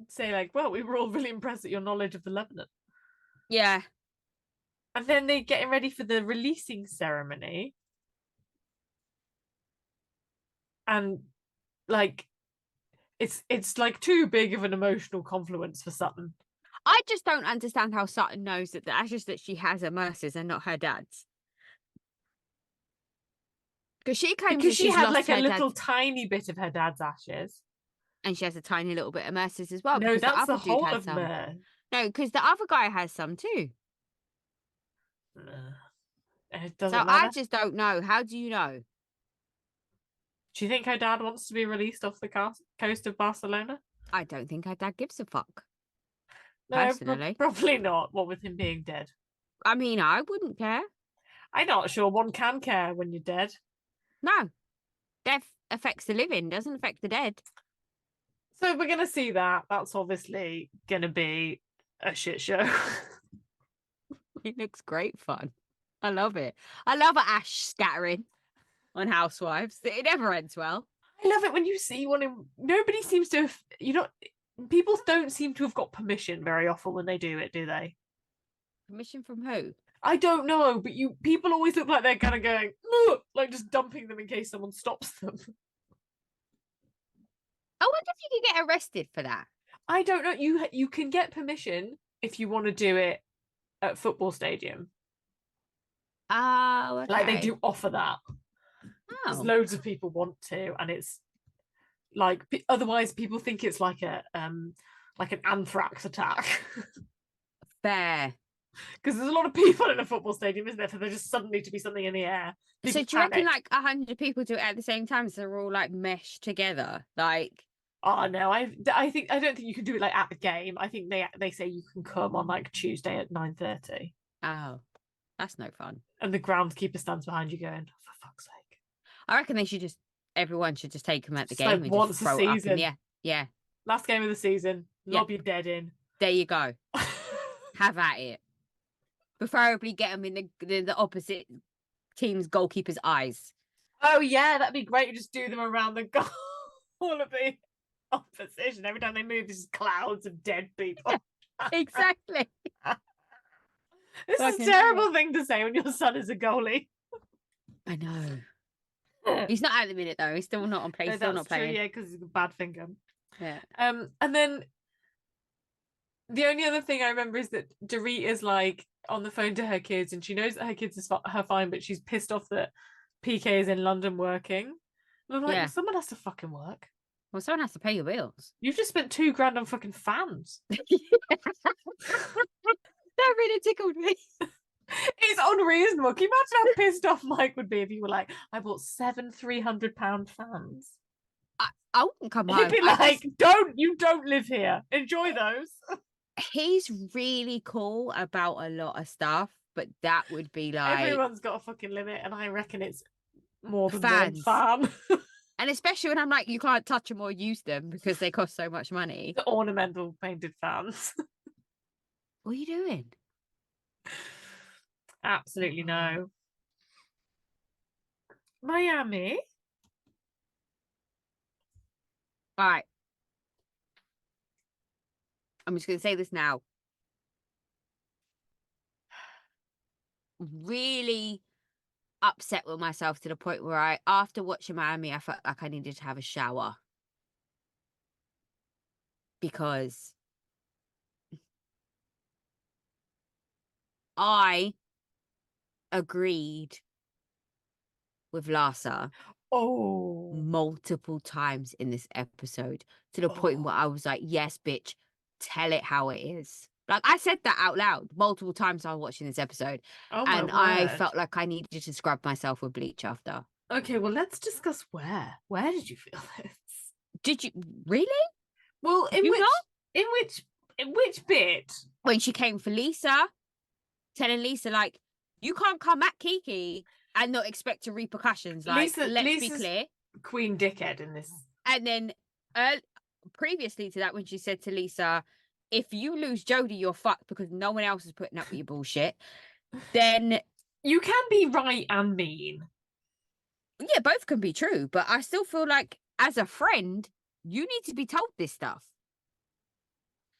S1: say like, well, we were all really impressed at your knowledge of the Lebanon.
S2: Yeah.
S1: And then they're getting ready for the releasing ceremony. And like it's like too big of an emotional confluence for Sutton.
S2: I just don't understand how Sutton knows that the ashes that she has are Mercer's and not her dad's. Because she
S1: had like a little tiny bit of her dad's ashes.
S2: And she has a tiny little bit of Mercer's as well.
S1: No, that's the whole of Mer.
S2: No, because the other guy has some too.
S1: It doesn't
S2: so
S1: matter.
S2: I just don't know. How do you know?
S1: Do you think her dad wants to be released off the coast of Barcelona?
S2: I don't think her dad gives a fuck.
S1: No,
S2: personally.
S1: Probably not. What with him being dead?
S2: I mean, I wouldn't care.
S1: I'm not sure one can care when you're dead.
S2: No. Death affects the living, doesn't affect the dead.
S1: So we're going to see that. That's obviously going to be a shit show.
S2: It looks great fun. I love it. I love Ash scattering on Housewives. It never ends well.
S1: I love it when you see one in... Nobody seems to have... People don't seem to have got permission very often when they do it, do they?
S2: Permission from who?
S1: I don't know, but people always look like they're kind of going, like just dumping them in case someone stops them.
S2: I wonder if you could get arrested for that.
S1: I don't know. You can get permission if you want to do it at football stadium.
S2: Oh, okay.
S1: Like they do offer that. Because loads of people want to, and it's like otherwise people think it's like an anthrax attack.
S2: Fair.
S1: Because there's a lot of people in a football stadium, isn't there? For there just suddenly to be something in the air.
S2: So do you reckon like 100 people do it at the same time, so they're all like meshed together? Like,
S1: oh no, I don't think you can do it like at the game. I think they say you can come on like Tuesday at 9:30.
S2: Oh, that's no fun.
S1: And the groundskeeper stands behind you going, oh, for fuck's sake.
S2: I reckon everyone should just take them at the game
S1: like
S2: and
S1: once
S2: just throw
S1: a
S2: it up
S1: season.
S2: Yeah.
S1: Last game of the season, lob your dead in.
S2: There you go. have at it. Preferably get them in the opposite team's goalkeeper's eyes.
S1: Oh yeah, that'd be great. You just do them around the goal. All of the opposition. Every time they move, there's clouds of dead people.
S2: Exactly.
S1: This is a terrible thing to say when your son is a goalie.
S2: I know. He's not at the minute though. He's still not on play. He's still not playing.
S1: Yeah, because he's a bad finger.
S2: Yeah.
S1: And then the only other thing I remember is that Dorit is like on the phone to her kids, and she knows that her kids are fine, but she's pissed off that PK is in London working. And I'm like, well, someone has to fucking work.
S2: Well, someone has to pay your bills.
S1: You've just spent $2,000 on fucking fans.
S2: That really tickled me.
S1: It's unreasonable. Can you imagine how pissed off Mike would be if you were like, I bought 7 £300 fans?
S2: I wouldn't come home.
S1: He'd be like, you don't live here. Enjoy those.
S2: He's really cool about a lot of stuff, but that would be like...
S1: Everyone's got a fucking limit, and I reckon it's more than
S2: fans.
S1: one fan.
S2: And especially when I'm like, you can't touch them or use them because they cost so much money.
S1: The ornamental painted fans.
S2: What are you doing?
S1: Absolutely no. Miami.
S2: All right. I'm just going to say this now. Really upset with myself to the point where after watching Miami, I felt like I needed to have a shower. Because I agreed with Larsa multiple times in this episode to the point where I was like, yes, bitch, tell it how it is. Like, I said that out loud multiple times I was watching this episode. And I felt like I needed to scrub myself with bleach after.
S1: Okay, well, let's discuss where. Where did you feel this?
S2: Did you really?
S1: Well, in which bit?
S2: When she came for Lisa, telling Lisa, like, you can't come at Kiki and not expect repercussions. Like, let's be clear.
S1: Queen dickhead in this.
S2: And then previously to that, when she said to Lisa, if you lose Jodie, you're fucked because no one else is putting up with your bullshit, then...
S1: You can be right and mean.
S2: Yeah, both can be true, but I still feel like, as a friend, you need to be told this stuff.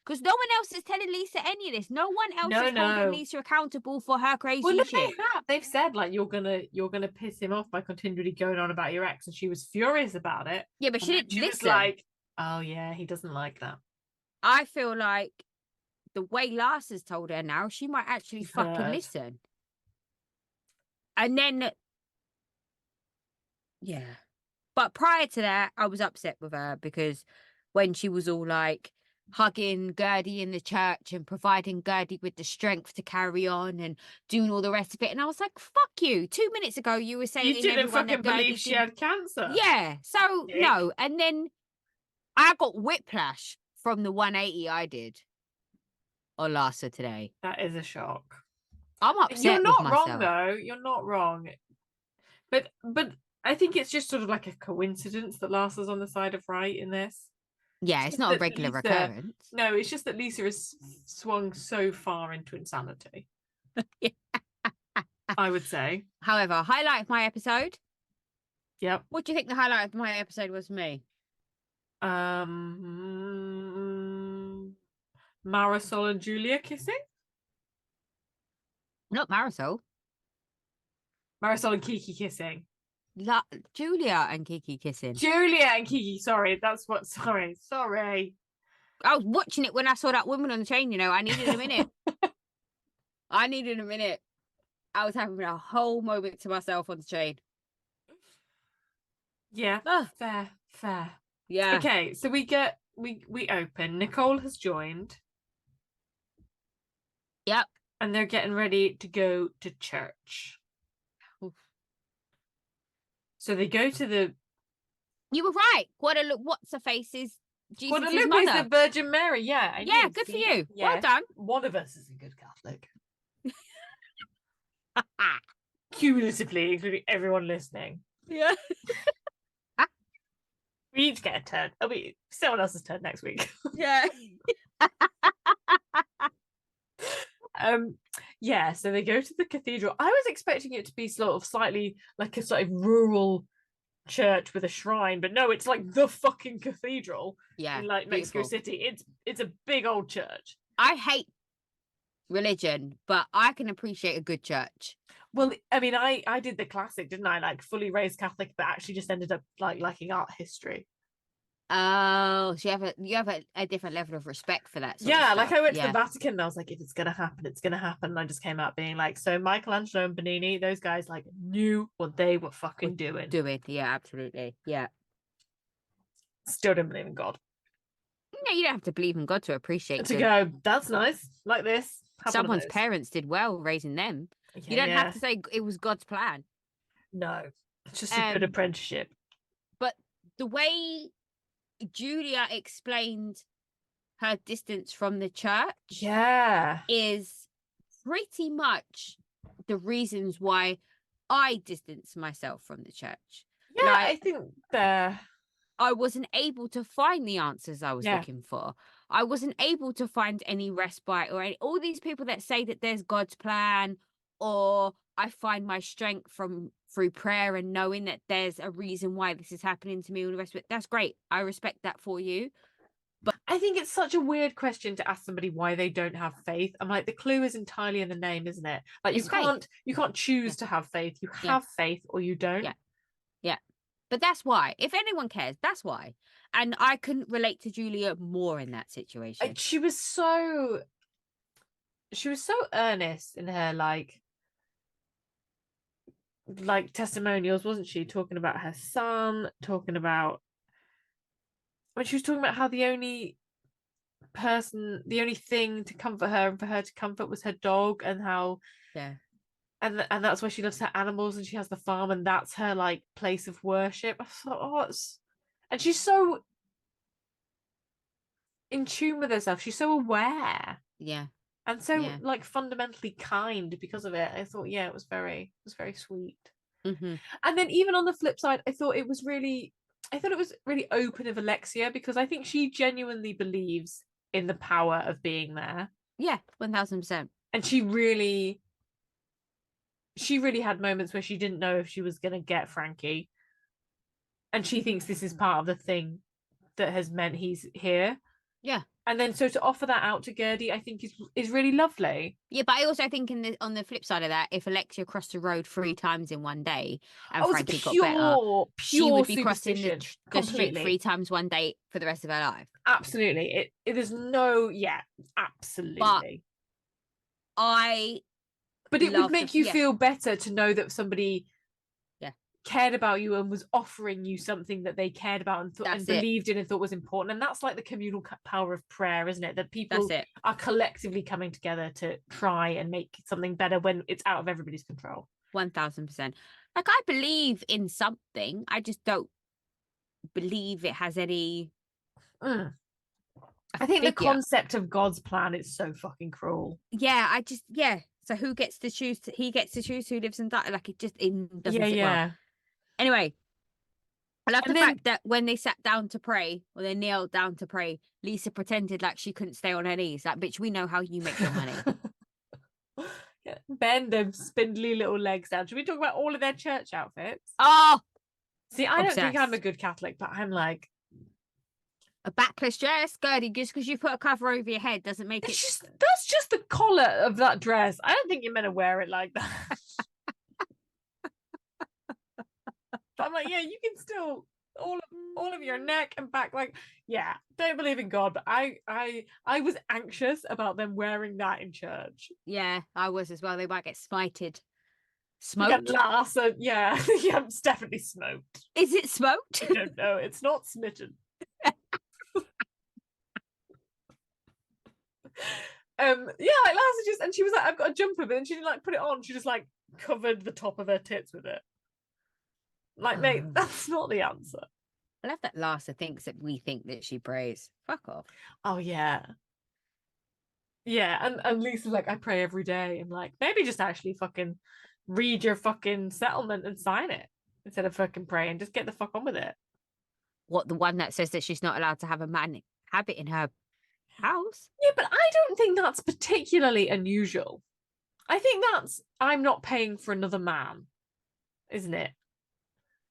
S2: Because no one else is telling Lisa any of this. No one else is holding Lisa accountable for her crazy shit.
S1: They have. They've said, like, you're gonna piss him off by continually going on about your ex, and she was furious about it.
S2: Yeah, but she didn't listen.
S1: Was like, oh yeah, he doesn't like that.
S2: I feel like the way Larsa's told her now, she might actually fucking listen. And then, yeah. But prior to that, I was upset with her because when she was all like hugging Gertie in the church and providing Gertie with the strength to carry on and doing all the rest of it. And I was like, fuck you. 2 minutes ago, you were saying
S1: you didn't fucking believe she had cancer.
S2: Yeah. So, no. And then I got whiplash from the 180 I did on Larsa today.
S1: That is a shock.
S2: I'm upset.
S1: You're not
S2: with myself.
S1: wrong, though. You're not wrong. But I think it's just sort of like a coincidence that Larsa's on the side of right in this.
S2: Yeah, it's not a regular recurrence.
S1: No, it's just that Lisa has swung so far into insanity. I would say.
S2: However, highlight of my episode.
S1: Yep.
S2: What do you think the highlight of my episode was for me?
S1: Marisol and Julia kissing?
S2: Not Marisol.
S1: Marisol and Kiki kissing.
S2: Julia and Kiki kissing.
S1: Julia and Kiki, sorry. That's what, sorry.
S2: I was watching it when I saw that woman on the train, you know. I needed a minute. I was having a whole moment to myself on the train.
S1: Yeah, fair.
S2: Yeah.
S1: Okay, so we open. Nicole has joined.
S2: Yep.
S1: And they're getting ready to go to church. Oof. So they go to the...
S2: You were right. What's her face is Jesus' mother.
S1: Guadalupe is the Virgin Mary, yeah.
S2: Yeah, good for you. Yeah. Well done.
S1: One of us is a good Catholic. Cumulatively, including everyone listening.
S2: Yeah.
S1: We each get a turn. It'll be someone else's turn next week.
S2: Yeah.
S1: Yeah, so they go to the cathedral. I was expecting it to be sort of slightly like a sort of rural church with a shrine, but no, it's like the fucking cathedral in like
S2: beautiful.
S1: Mexico City. It's a big old church.
S2: I hate religion, but I can appreciate a good church.
S1: Well, I mean, I did the classic, didn't I? Like fully raised Catholic, but actually just ended up like liking art history.
S2: Oh, so you have a different level of respect for that sort of
S1: Yeah,
S2: stuff.
S1: like I went to the Vatican and I was like, if it's gonna happen, it's gonna happen. And I just came out being like, so Michelangelo and Bernini, those guys like knew what they were fucking doing.
S2: Yeah, absolutely. Yeah.
S1: Still didn't believe in God.
S2: No, you don't have to believe in God to appreciate
S1: to go, that's nice, like this.
S2: Someone's parents did well raising them.
S1: Yeah,
S2: you don't have to say it was God's plan.
S1: No, it's just a good apprenticeship.
S2: But the way Julia explained her distance from the church is pretty much the reasons why I distanced myself from the church.
S1: Yeah, like, I think
S2: I wasn't able to find the answers I was looking for. I wasn't able to find any respite or all these people that say that there's God's plan, or I find my strength through prayer and knowing that there's a reason why this is happening to me, all the rest of it. That's great. I respect that for you.
S1: But I think it's such a weird question to ask somebody why they don't have faith. I'm like, the clue is entirely in the name, isn't it? Like you can't choose to have faith. You have faith or you don't.
S2: Yeah. But that's why. If anyone cares, that's why. And I couldn't relate to Julia more in that situation.
S1: She was so earnest in her like testimonials, wasn't she? Talking about her son, talking about when she was talking about how the only thing to comfort her and for her to comfort was her dog, and how and that's why she loves her animals and she has the farm and that's her like place of worship. I thought, and she's so in tune with herself. She's so aware.
S2: Yeah.
S1: And so like fundamentally kind because of it. I thought, it was very sweet.
S2: Mm-hmm.
S1: And then even on the flip side, I thought it was really open of Alexia, because I think she genuinely believes in the power of being there.
S2: Yeah, 1000%.
S1: And she really had moments where she didn't know if she was going to get Frankie. And she thinks this is part of the thing that has meant he's here.
S2: Yeah.
S1: And then so to offer that out to Gertie, I think is really lovely.
S2: Yeah, but I also think on the flip side of that, if Alexia crossed the road 3 times in one day and Frankie got better, she would be crossing the street 3 times one day for the rest of her life.
S1: Absolutely. It is no, absolutely. But it would make you feel better to know that somebody cared about you and was offering you something that they cared about and believed in and thought was important. And that's like the communal power of prayer, isn't it? That people are collectively coming together to try and make something better when it's out of everybody's control.
S2: 1000%. Like, I believe in something, I just don't believe it has any
S1: I think the concept of God's plan is so fucking cruel.
S2: So who gets to choose? He gets to choose who lives and dies. Like, it doesn't sit well. Anyway, I love the fact that when they sat down to pray, or they knelt down to pray, Lisa pretended like she couldn't stay on her knees. Like, bitch, we know how you make your money.
S1: Bend them spindly little legs down. Should we talk about all of their church outfits?
S2: Oh!
S1: See, I don't think I'm a good Catholic, but I'm like...
S2: A backless dress, Gertie, just because you put a cover over your head doesn't make it...
S1: That's just the collar of that dress. I don't think you're meant to wear it like that. But I'm like, you can still... All of your neck and back, like, don't believe in God, but I was anxious about them wearing that in church.
S2: Yeah, I was as well. They might get smited. Smoked?
S1: It's definitely smoked.
S2: Is it smoked?
S1: I don't know. It's not smitten. Like Lisa just, and she was like, I've got a jumper, but then she didn't like put it on. She just like covered the top of her tits with it. Like, mate, that's not the answer.
S2: I love that Lisa thinks that we think that she prays. Fuck off.
S1: Oh yeah. Yeah, and Lisa's like, I pray every day. I'm like, maybe just actually fucking read your fucking settlement and sign it instead of fucking praying. Just get the fuck on with it.
S2: What, the one that says that she's not allowed to have a man habit in her house.
S1: Yeah, but I don't think that's particularly unusual. I think that's I'm not paying for another man, isn't it?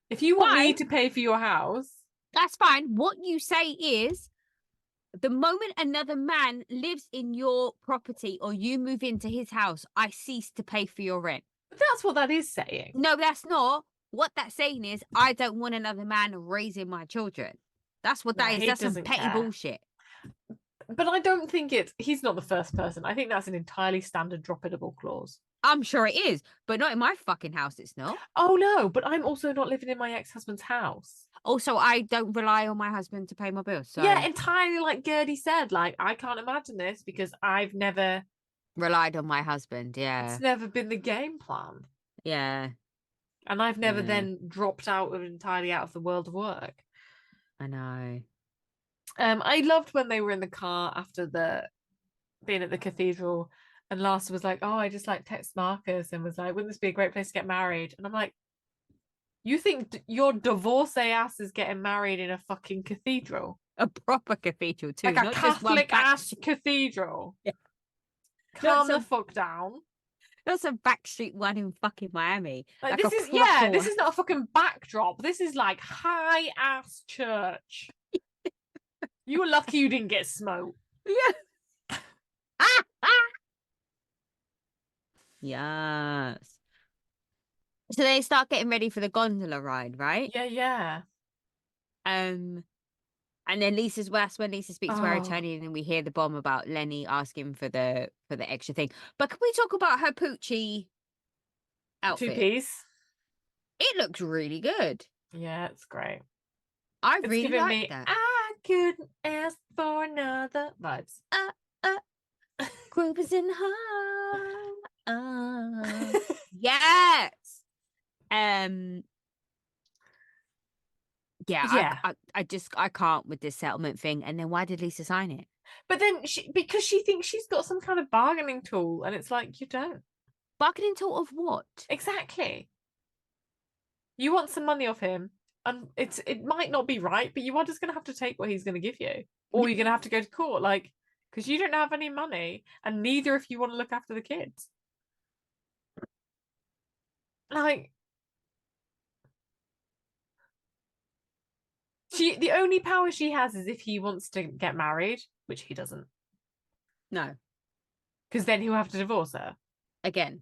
S1: If you want me to pay for your house,
S2: that's fine. What you say is, the moment another man lives in your property or you move into his house, I cease to pay for your rent.
S1: That's what that is saying.
S2: No, that's not. What that's saying is, I don't want another man raising my children. That's what that is. That's some petty bullshit.
S1: But I don't think he's not the first person. I think that's an entirely standard drop-it-able clause.
S2: I'm sure it is, but not in my fucking house, it's not.
S1: Oh, no, but I'm also not living in my ex-husband's house.
S2: Also, I don't rely on my husband to pay my bills. So.
S1: Yeah, entirely like Gertie said. Like, I can't imagine this because I've never...
S2: relied on my husband, yeah.
S1: It's never been the game plan.
S2: Yeah.
S1: And I've never then dropped entirely out of the world of work.
S2: I know.
S1: I loved when they were in the car after being at the cathedral, and Larsa was like, "Oh, I just like text Marcus," and was like, "Wouldn't this be a great place to get married?" And I'm like, "You think your divorcee ass is getting married in a fucking cathedral?
S2: A proper cathedral too,
S1: like
S2: not
S1: a Catholic ass cathedral?
S2: Yeah.
S1: Calm the fuck down."
S2: That's a backstreet one in fucking Miami.
S1: Like this is this is not a fucking backdrop. This is like high ass church. You were lucky you didn't get smoked.
S2: Yeah. Yes. So they start getting ready for the gondola ride, right?
S1: Yeah.
S2: And then that's when Lisa speaks to her attorney, and then we hear the bomb about Lenny asking for the extra thing. But can we talk about her Poochie outfit?
S1: Two-piece.
S2: It looks really good.
S1: Yeah, it's great.
S2: It's really like that.
S1: I couldn't ask for another vibes.
S2: Group is in yes. Yeah. I can't with this settlement thing. And then why did Lisa sign it?
S1: But then because she thinks she's got some kind of bargaining tool, and it's like, you don't.
S2: Bargaining tool of what?
S1: Exactly. You want some money off him, and it might not be right, but you are just going to have to take what he's going to give you, or you're going to have to go to court, like, because you don't have any money, and neither if you want to look after the kids. Like, the only power she has is if he wants to get married, which he doesn't.
S2: No.
S1: Because then he'll have to divorce her.
S2: Again.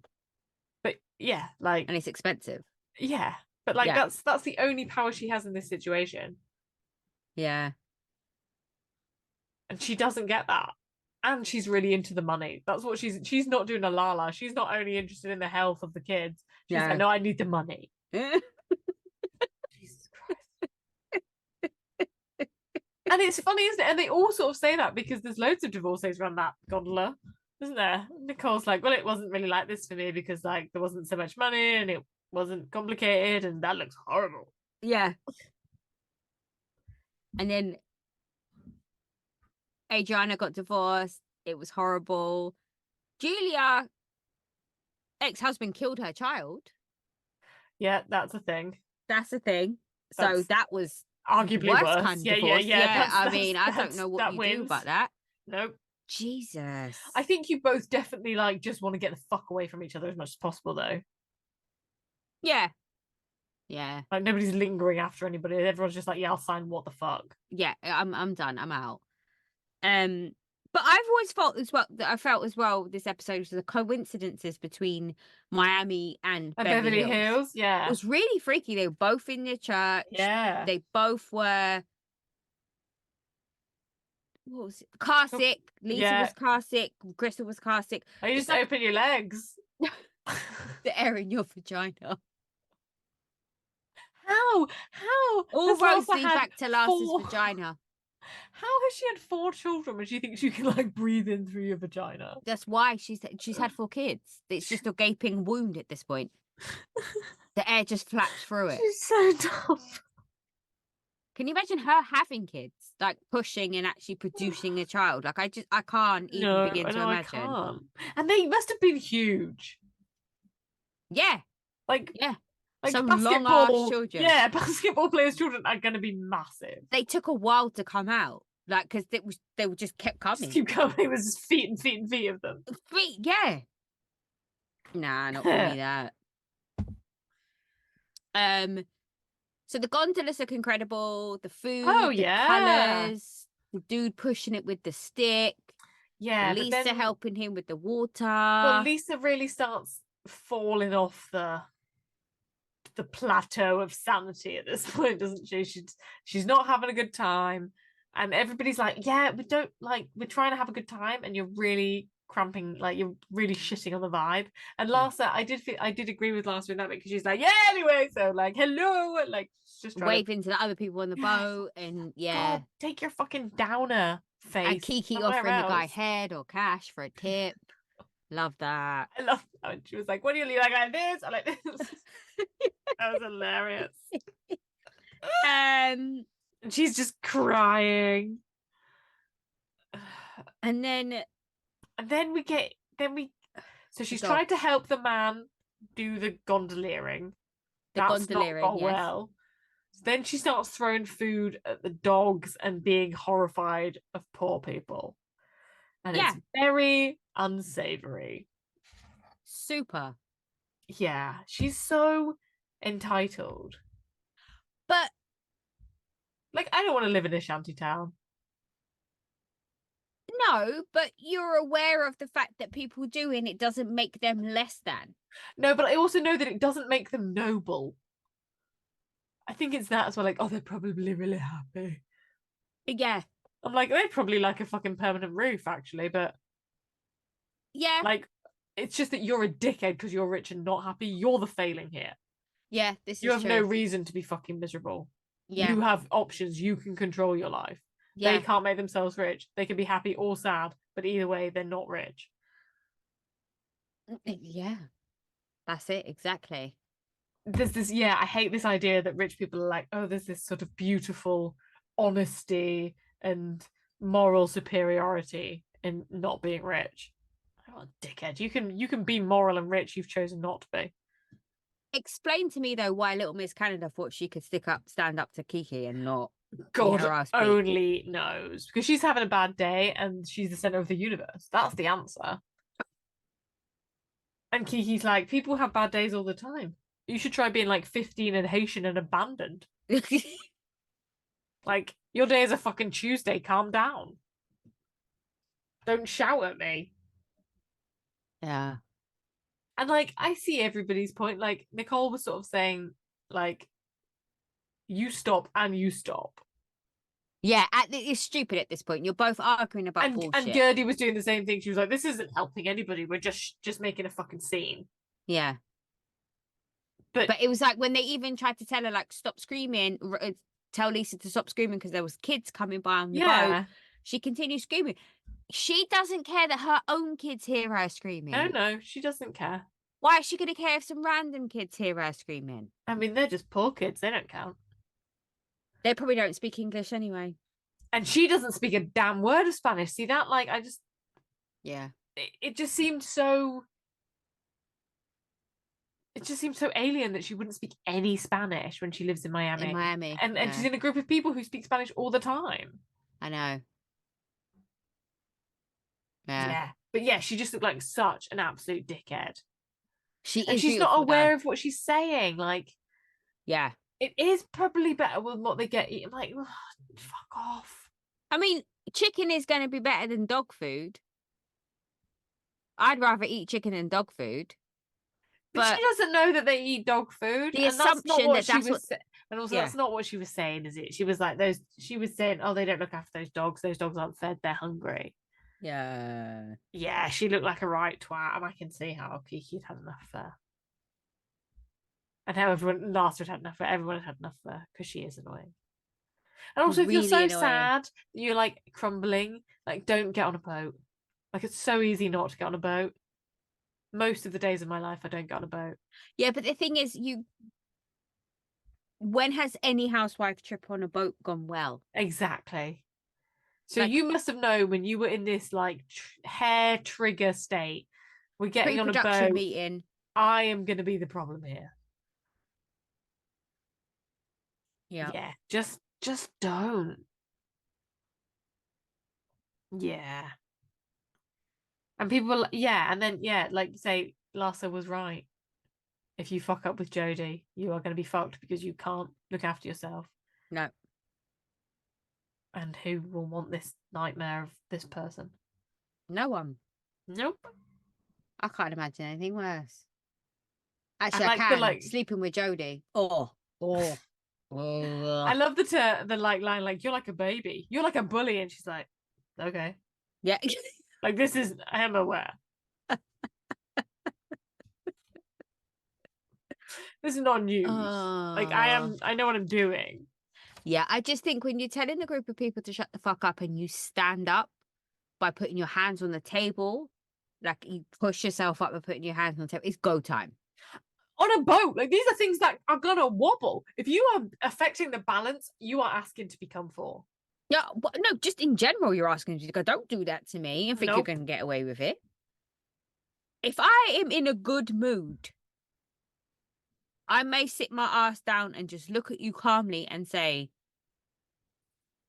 S1: But yeah, like...
S2: and it's expensive.
S1: Yeah. But like, that's the only power she has in this situation.
S2: Yeah.
S1: And she doesn't get that. And she's really into the money. That's what she's not doing a Lala. She's not only interested in the health of the kids. She's like, no, I need the money. Jesus Christ. And it's funny, isn't it? And they all sort of say that because there's loads of divorcees around that gondola, isn't there? Nicole's like, well, it wasn't really like this for me because like there wasn't so much money and it wasn't complicated and that looks horrible.
S2: Yeah. And then Adriana got divorced. It was horrible. Julia, ex-husband, killed her child.
S1: Yeah, that's a thing.
S2: That's a thing. So that was
S1: arguably worse.
S2: Kind of divorce. Yeah. I mean, I don't know what you do about that.
S1: Nope.
S2: Jesus.
S1: I think you both definitely like just want to get the fuck away from each other as much as possible, though. Yeah.
S2: Yeah.
S1: Like nobody's lingering after anybody. Everyone's just like, yeah, I'll sign what the fuck.
S2: Yeah, I'm done. I'm out. But I've always felt as well this episode was the coincidences between Miami and Beverly Hills.
S1: Yeah.
S2: It was really freaky. They were both in the church.
S1: Yeah.
S2: They both were car sick. Lisa was car sick. Crystal was car sick.
S1: Oh, you just open your legs.
S2: The air in your vagina.
S1: How?
S2: All roads lead back to Larsa's vagina.
S1: How has she had 4 children when she thinks you can like breathe in through your vagina?
S2: That's why she's had 4 kids. It's just a gaping wound at this point. The air just flaps through it.
S1: She's so dumb.
S2: Can you imagine her having kids, like pushing and actually producing a child? Like I can't even begin to imagine.
S1: I can't. And they must have been huge.
S2: Yeah.
S1: Like
S2: some long-ass children.
S1: Yeah, basketball players' children are going to be massive.
S2: They took a while to come out. Like, because they just kept coming.
S1: Just keep coming. It was just feet and feet and feet of them.
S2: Feet, yeah. Nah, not for me, that. So the gondolas look incredible. The food, the colours, the dude pushing it with the stick.
S1: Yeah,
S2: Lisa helping him with the water.
S1: Well, Lisa really starts falling off the plateau of sanity at this point, doesn't she? She's not having a good time, and everybody's like, "Yeah, we're trying to have a good time, and you're really cramping, like you're really shitting on the vibe." And Larsa, I did agree with Larsa in that bit because she's like, "Yeah, anyway," so like, hello, like just
S2: waving to the other people on the boat, and
S1: God, take your fucking downer face.
S2: And Kiki offering the guy head or cash for a tip. Love that.
S1: I love that. And she was like, "What do you like this? I like this." That was hilarious. And she's just crying.
S2: And then
S1: so she's tried to help the man do the gondoliering. That's not gone well. So then she starts throwing food at the dogs and being horrified of poor people. And it's very unsavory.
S2: Super.
S1: Yeah, she's so entitled.
S2: But
S1: like, I don't want to live in a shanty town.
S2: No, but you're aware of the fact that people do, and it doesn't make them less than.
S1: No, but I also know that it doesn't make them noble. I think it's that as well. Like, oh, they're probably really happy.
S2: Yeah.
S1: I'm like, they'd probably like a fucking permanent roof, actually, but
S2: yeah,
S1: like, it's just that you're a dickhead because you're rich and not happy. You're the failing here.
S2: Yeah,
S1: you have no reason to be fucking miserable. Yeah. You have options. You can control your life. Yeah. They can't make themselves rich. They can be happy or sad, but either way, they're not rich.
S2: Yeah, that's it, exactly.
S1: There's this, I hate this idea that rich people are like, oh, there's this sort of beautiful honesty and moral superiority in not being rich. Oh, dickhead. You can be moral and rich. You've chosen not to be.
S2: Explain to me, though, why Little Miss Canada thought she could stand up to Kiki and not.
S1: God only knows. Because she's having a bad day and she's the center of the universe. That's the answer. And Kiki's like, people have bad days all the time. You should try being like 15 and Haitian and abandoned. Like, your day is a fucking Tuesday. Calm down. Don't shout at me.
S2: Yeah.
S1: And like, I see everybody's point. Like, Nicole was sort of saying, like, you stop and you stop.
S2: Yeah, it's stupid at this point. You're both arguing about bullshit.
S1: And Gertie was doing the same thing. She was like, this isn't helping anybody. We're just making a fucking scene.
S2: Yeah. But it was like when they even tried to tell her, like, stop screaming, tell Lisa to stop screaming because there was kids coming by on the boat. She continued screaming. She doesn't care that her own kids hear her screaming.
S1: No, she doesn't care.
S2: Why is she going to care if some random kids hear her screaming?
S1: I mean, they're just poor kids. They don't count.
S2: They probably don't speak English anyway.
S1: And she doesn't speak a damn word of Spanish. See that? Like, I just...
S2: Yeah.
S1: It just seemed so... It just seems so alien that she wouldn't speak any Spanish when she lives in Miami. And she's in a group of people who speak Spanish all the time.
S2: I know.
S1: Yeah. But yeah, she just looked like such an absolute dickhead.
S2: She's
S1: not aware of what she's saying. Like,
S2: yeah.
S1: It is probably better with what they get eaten. Like, oh, fuck off.
S2: I mean, chicken is going to be better than dog food. I'd rather eat chicken than dog food.
S1: But she doesn't know that they eat dog food.
S2: The assumption that's what...
S1: And also, that's not what she was saying, is it? She was like, she was saying, oh, they don't look after those dogs. Those dogs aren't fed. They're hungry.
S2: Yeah. Yeah,
S1: she looked like a right twat. And I can see how Kiki'd had enough there. And how last had enough for everyone had enough for her because she is annoying. And also, if you're so sad, you're like crumbling, like, don't get on a boat. Like, it's so easy not to get on a boat. Most of the days of my life, I don't get on a boat.
S2: Yeah, but the thing is, when has any housewife trip on a boat gone well?
S1: Exactly. So you must have known when you were in this like hair trigger state. We're getting on a boat.
S2: Meeting.
S1: I am going to be the problem here.
S2: Yeah.
S1: Just don't. Yeah. And people, yeah, and then, yeah, like you say, Larsa was right. If you fuck up with Jodie, you are going to be fucked because you can't look after yourself.
S2: No.
S1: And who will want this nightmare of this person?
S2: No one.
S1: Nope.
S2: I can't imagine anything worse. Actually,
S1: like
S2: I can. Sleeping with Jodie. Oh.
S1: I love the like line, like, you're like a baby. You're like a bully. And she's like, okay.
S2: Yeah.
S1: Like, this is, I am aware. This is not news. Like, I know what I'm doing.
S2: Yeah, I just think when you're telling a group of people to shut the fuck up and you stand up by putting your hands on the table, like you push yourself up by putting your hands on the table, it's go time.
S1: On a boat, like, these are things that are gonna wobble. If you are affecting the balance, you are asking to become four.
S2: Yeah, no, just in general, you're asking to go, don't do that to me and think you're going to get away with it. If I am in a good mood, I may sit my ass down and just look at you calmly and say,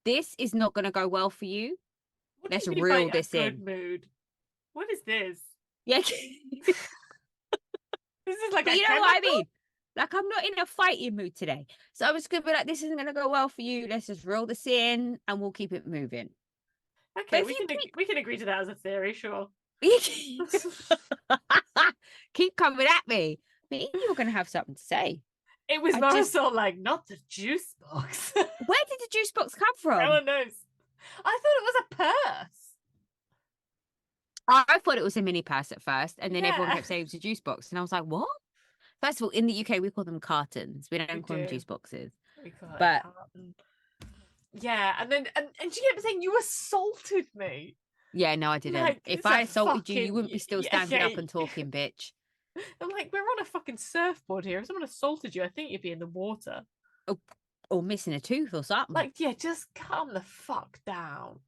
S2: this is not going to go well for you. Let's reel this in.
S1: Good mood. What is this?
S2: Yeah.
S1: This is like,
S2: but you know what I mean? Like, I'm not in a fighting mood today. So I was going to be like, this isn't going to go well for you. Let's just reel this in and we'll keep it moving.
S1: Okay, we can agree to that as a theory, sure.
S2: Keep coming at me. You were going to have something to say.
S1: It was Marisol, like, not the juice box.
S2: Where did the juice box come from?
S1: No one knows. I thought it was a purse.
S2: I thought it was a mini purse at first, and then everyone kept saying it was a juice box, and I was like, what? First of all, in the UK, we call them cartons. We don't call them juice boxes.
S1: We call it carton. Yeah, and then and she kept saying, you assaulted me.
S2: Yeah, no, I didn't. Like, if I assaulted you, you wouldn't be still standing up and talking, bitch.
S1: I'm like, we're on a fucking surfboard here. If someone assaulted you, I think you'd be in the water.
S2: Or missing a tooth or something.
S1: Like, yeah, just calm the fuck down.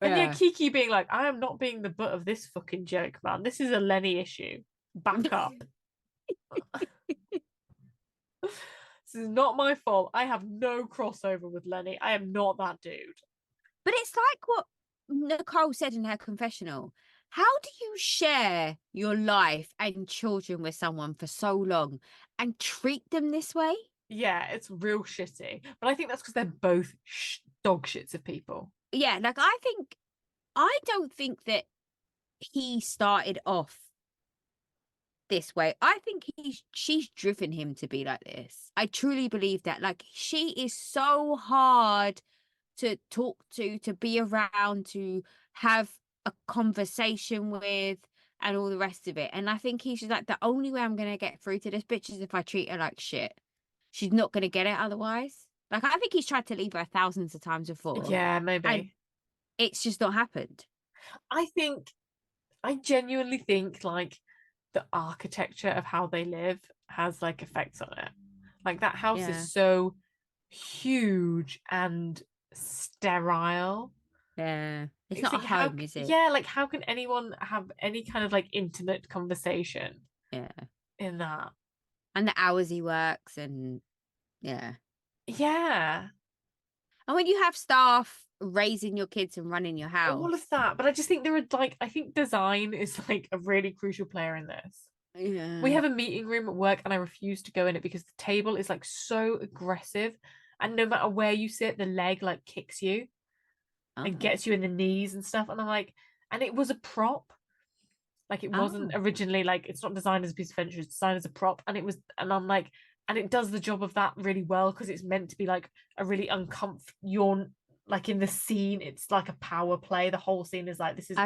S1: And yeah, Kiki being like, I am not being the butt of this fucking joke, man. This is a Lenny issue. Back up. This is not my fault. I have no crossover with Lenny. I am not that dude.
S2: But it's like what Nicole said in her confessional. How do you share your life and children with someone for so long and treat them this way?
S1: Yeah, it's real shitty. But I think that's because they're both dog shits of people.
S2: Yeah, like I don't think that he started off this way. I think she's driven him to be like this. I truly believe that. Like, she is so hard to talk to be around, to have a conversation with, and all the rest of it. And I think he's just like, the only way I'm going to get through to this bitch is if I treat her like shit. She's not going to get it otherwise. Like, I think he's tried to leave her thousands of times before.
S1: Yeah, maybe.
S2: And it's just not happened.
S1: I genuinely think, like, the architecture of how they live has, like, effects on it. Like, that house is so huge and sterile.
S2: Yeah. It's not a home, is it?
S1: Yeah, like, how can anyone have any kind of, like, intimate conversation?
S2: Yeah.
S1: In that.
S2: And the hours he works and yeah.
S1: Yeah.
S2: And when you have staff raising your kids and running your house.
S1: All of that. But I just think I think design is, like, a really crucial player in this.
S2: Yeah.
S1: We have a meeting room at work and I refuse to go in it because the table is, like, so aggressive. And no matter where you sit, the leg, like, kicks you and gets you in the knees and stuff. And I'm like, and it was a prop. Like, it wasn't originally, like, it's not designed as a piece of furniture, it's designed as a prop. And I'm like, and it does the job of that really well because it's meant to be, like, a really uncomfortable, like, in the scene, it's like a power play. The whole scene is like, this is,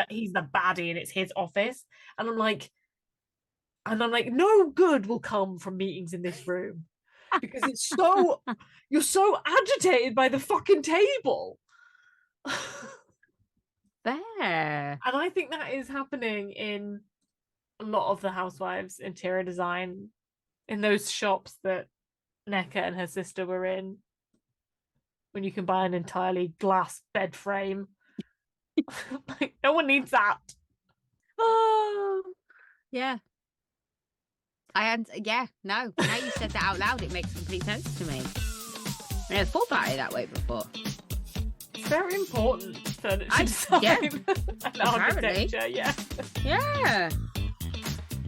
S1: he's the baddie and it's his office. And I'm like, no good will come from meetings in this room because it's so, you're so agitated by the fucking table.
S2: Fair.
S1: And I think that is happening in a lot of the Housewives interior design, in those shops that Nneka and her sister were in, when you can buy an entirely glass bed frame. Like, no one needs that.
S2: Oh, yeah. Now you said that out loud, it makes complete sense to me. I never thought about it that way before.
S1: It's very important furniture design and architecture. Yeah.
S2: Yeah.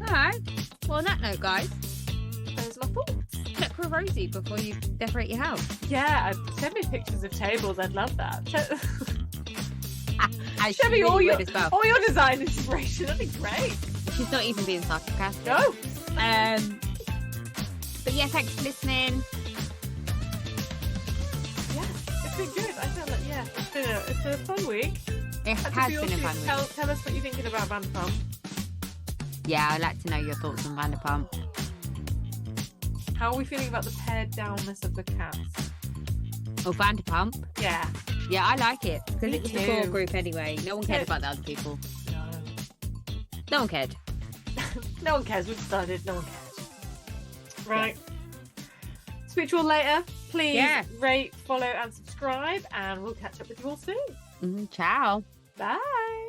S2: All right. Well, on that note, guys,
S1: Those are my thoughts.
S2: check with Rosie before you decorate your house.
S1: Yeah, send me pictures of tables. I'd love that.
S2: As
S1: Show
S2: she
S1: me
S2: really
S1: all your
S2: would as well.
S1: design inspiration. That'd be great.
S2: She's not even being sarcastic.
S1: No.
S2: But yeah, thanks for listening.
S1: Yeah, it's been good. I feel like it's a fun week.
S2: It has been a fun week.
S1: Tell us what you're thinking about Vanderpump.
S2: Yeah, I'd like to know your thoughts on Vanderpump.
S1: How are we feeling about the pared downness of the cast?
S2: Oh, Vanderpump?
S1: Yeah.
S2: Yeah, I like it. Because
S1: Me
S2: it was
S1: too.
S2: a core group anyway. No one cared about the other people. No one cared.
S1: No one cares. We've decided no one cares. Right. Speak to you all later. Please rate, follow, and subscribe, and we'll catch up with you all soon.
S2: Ciao.
S1: Bye.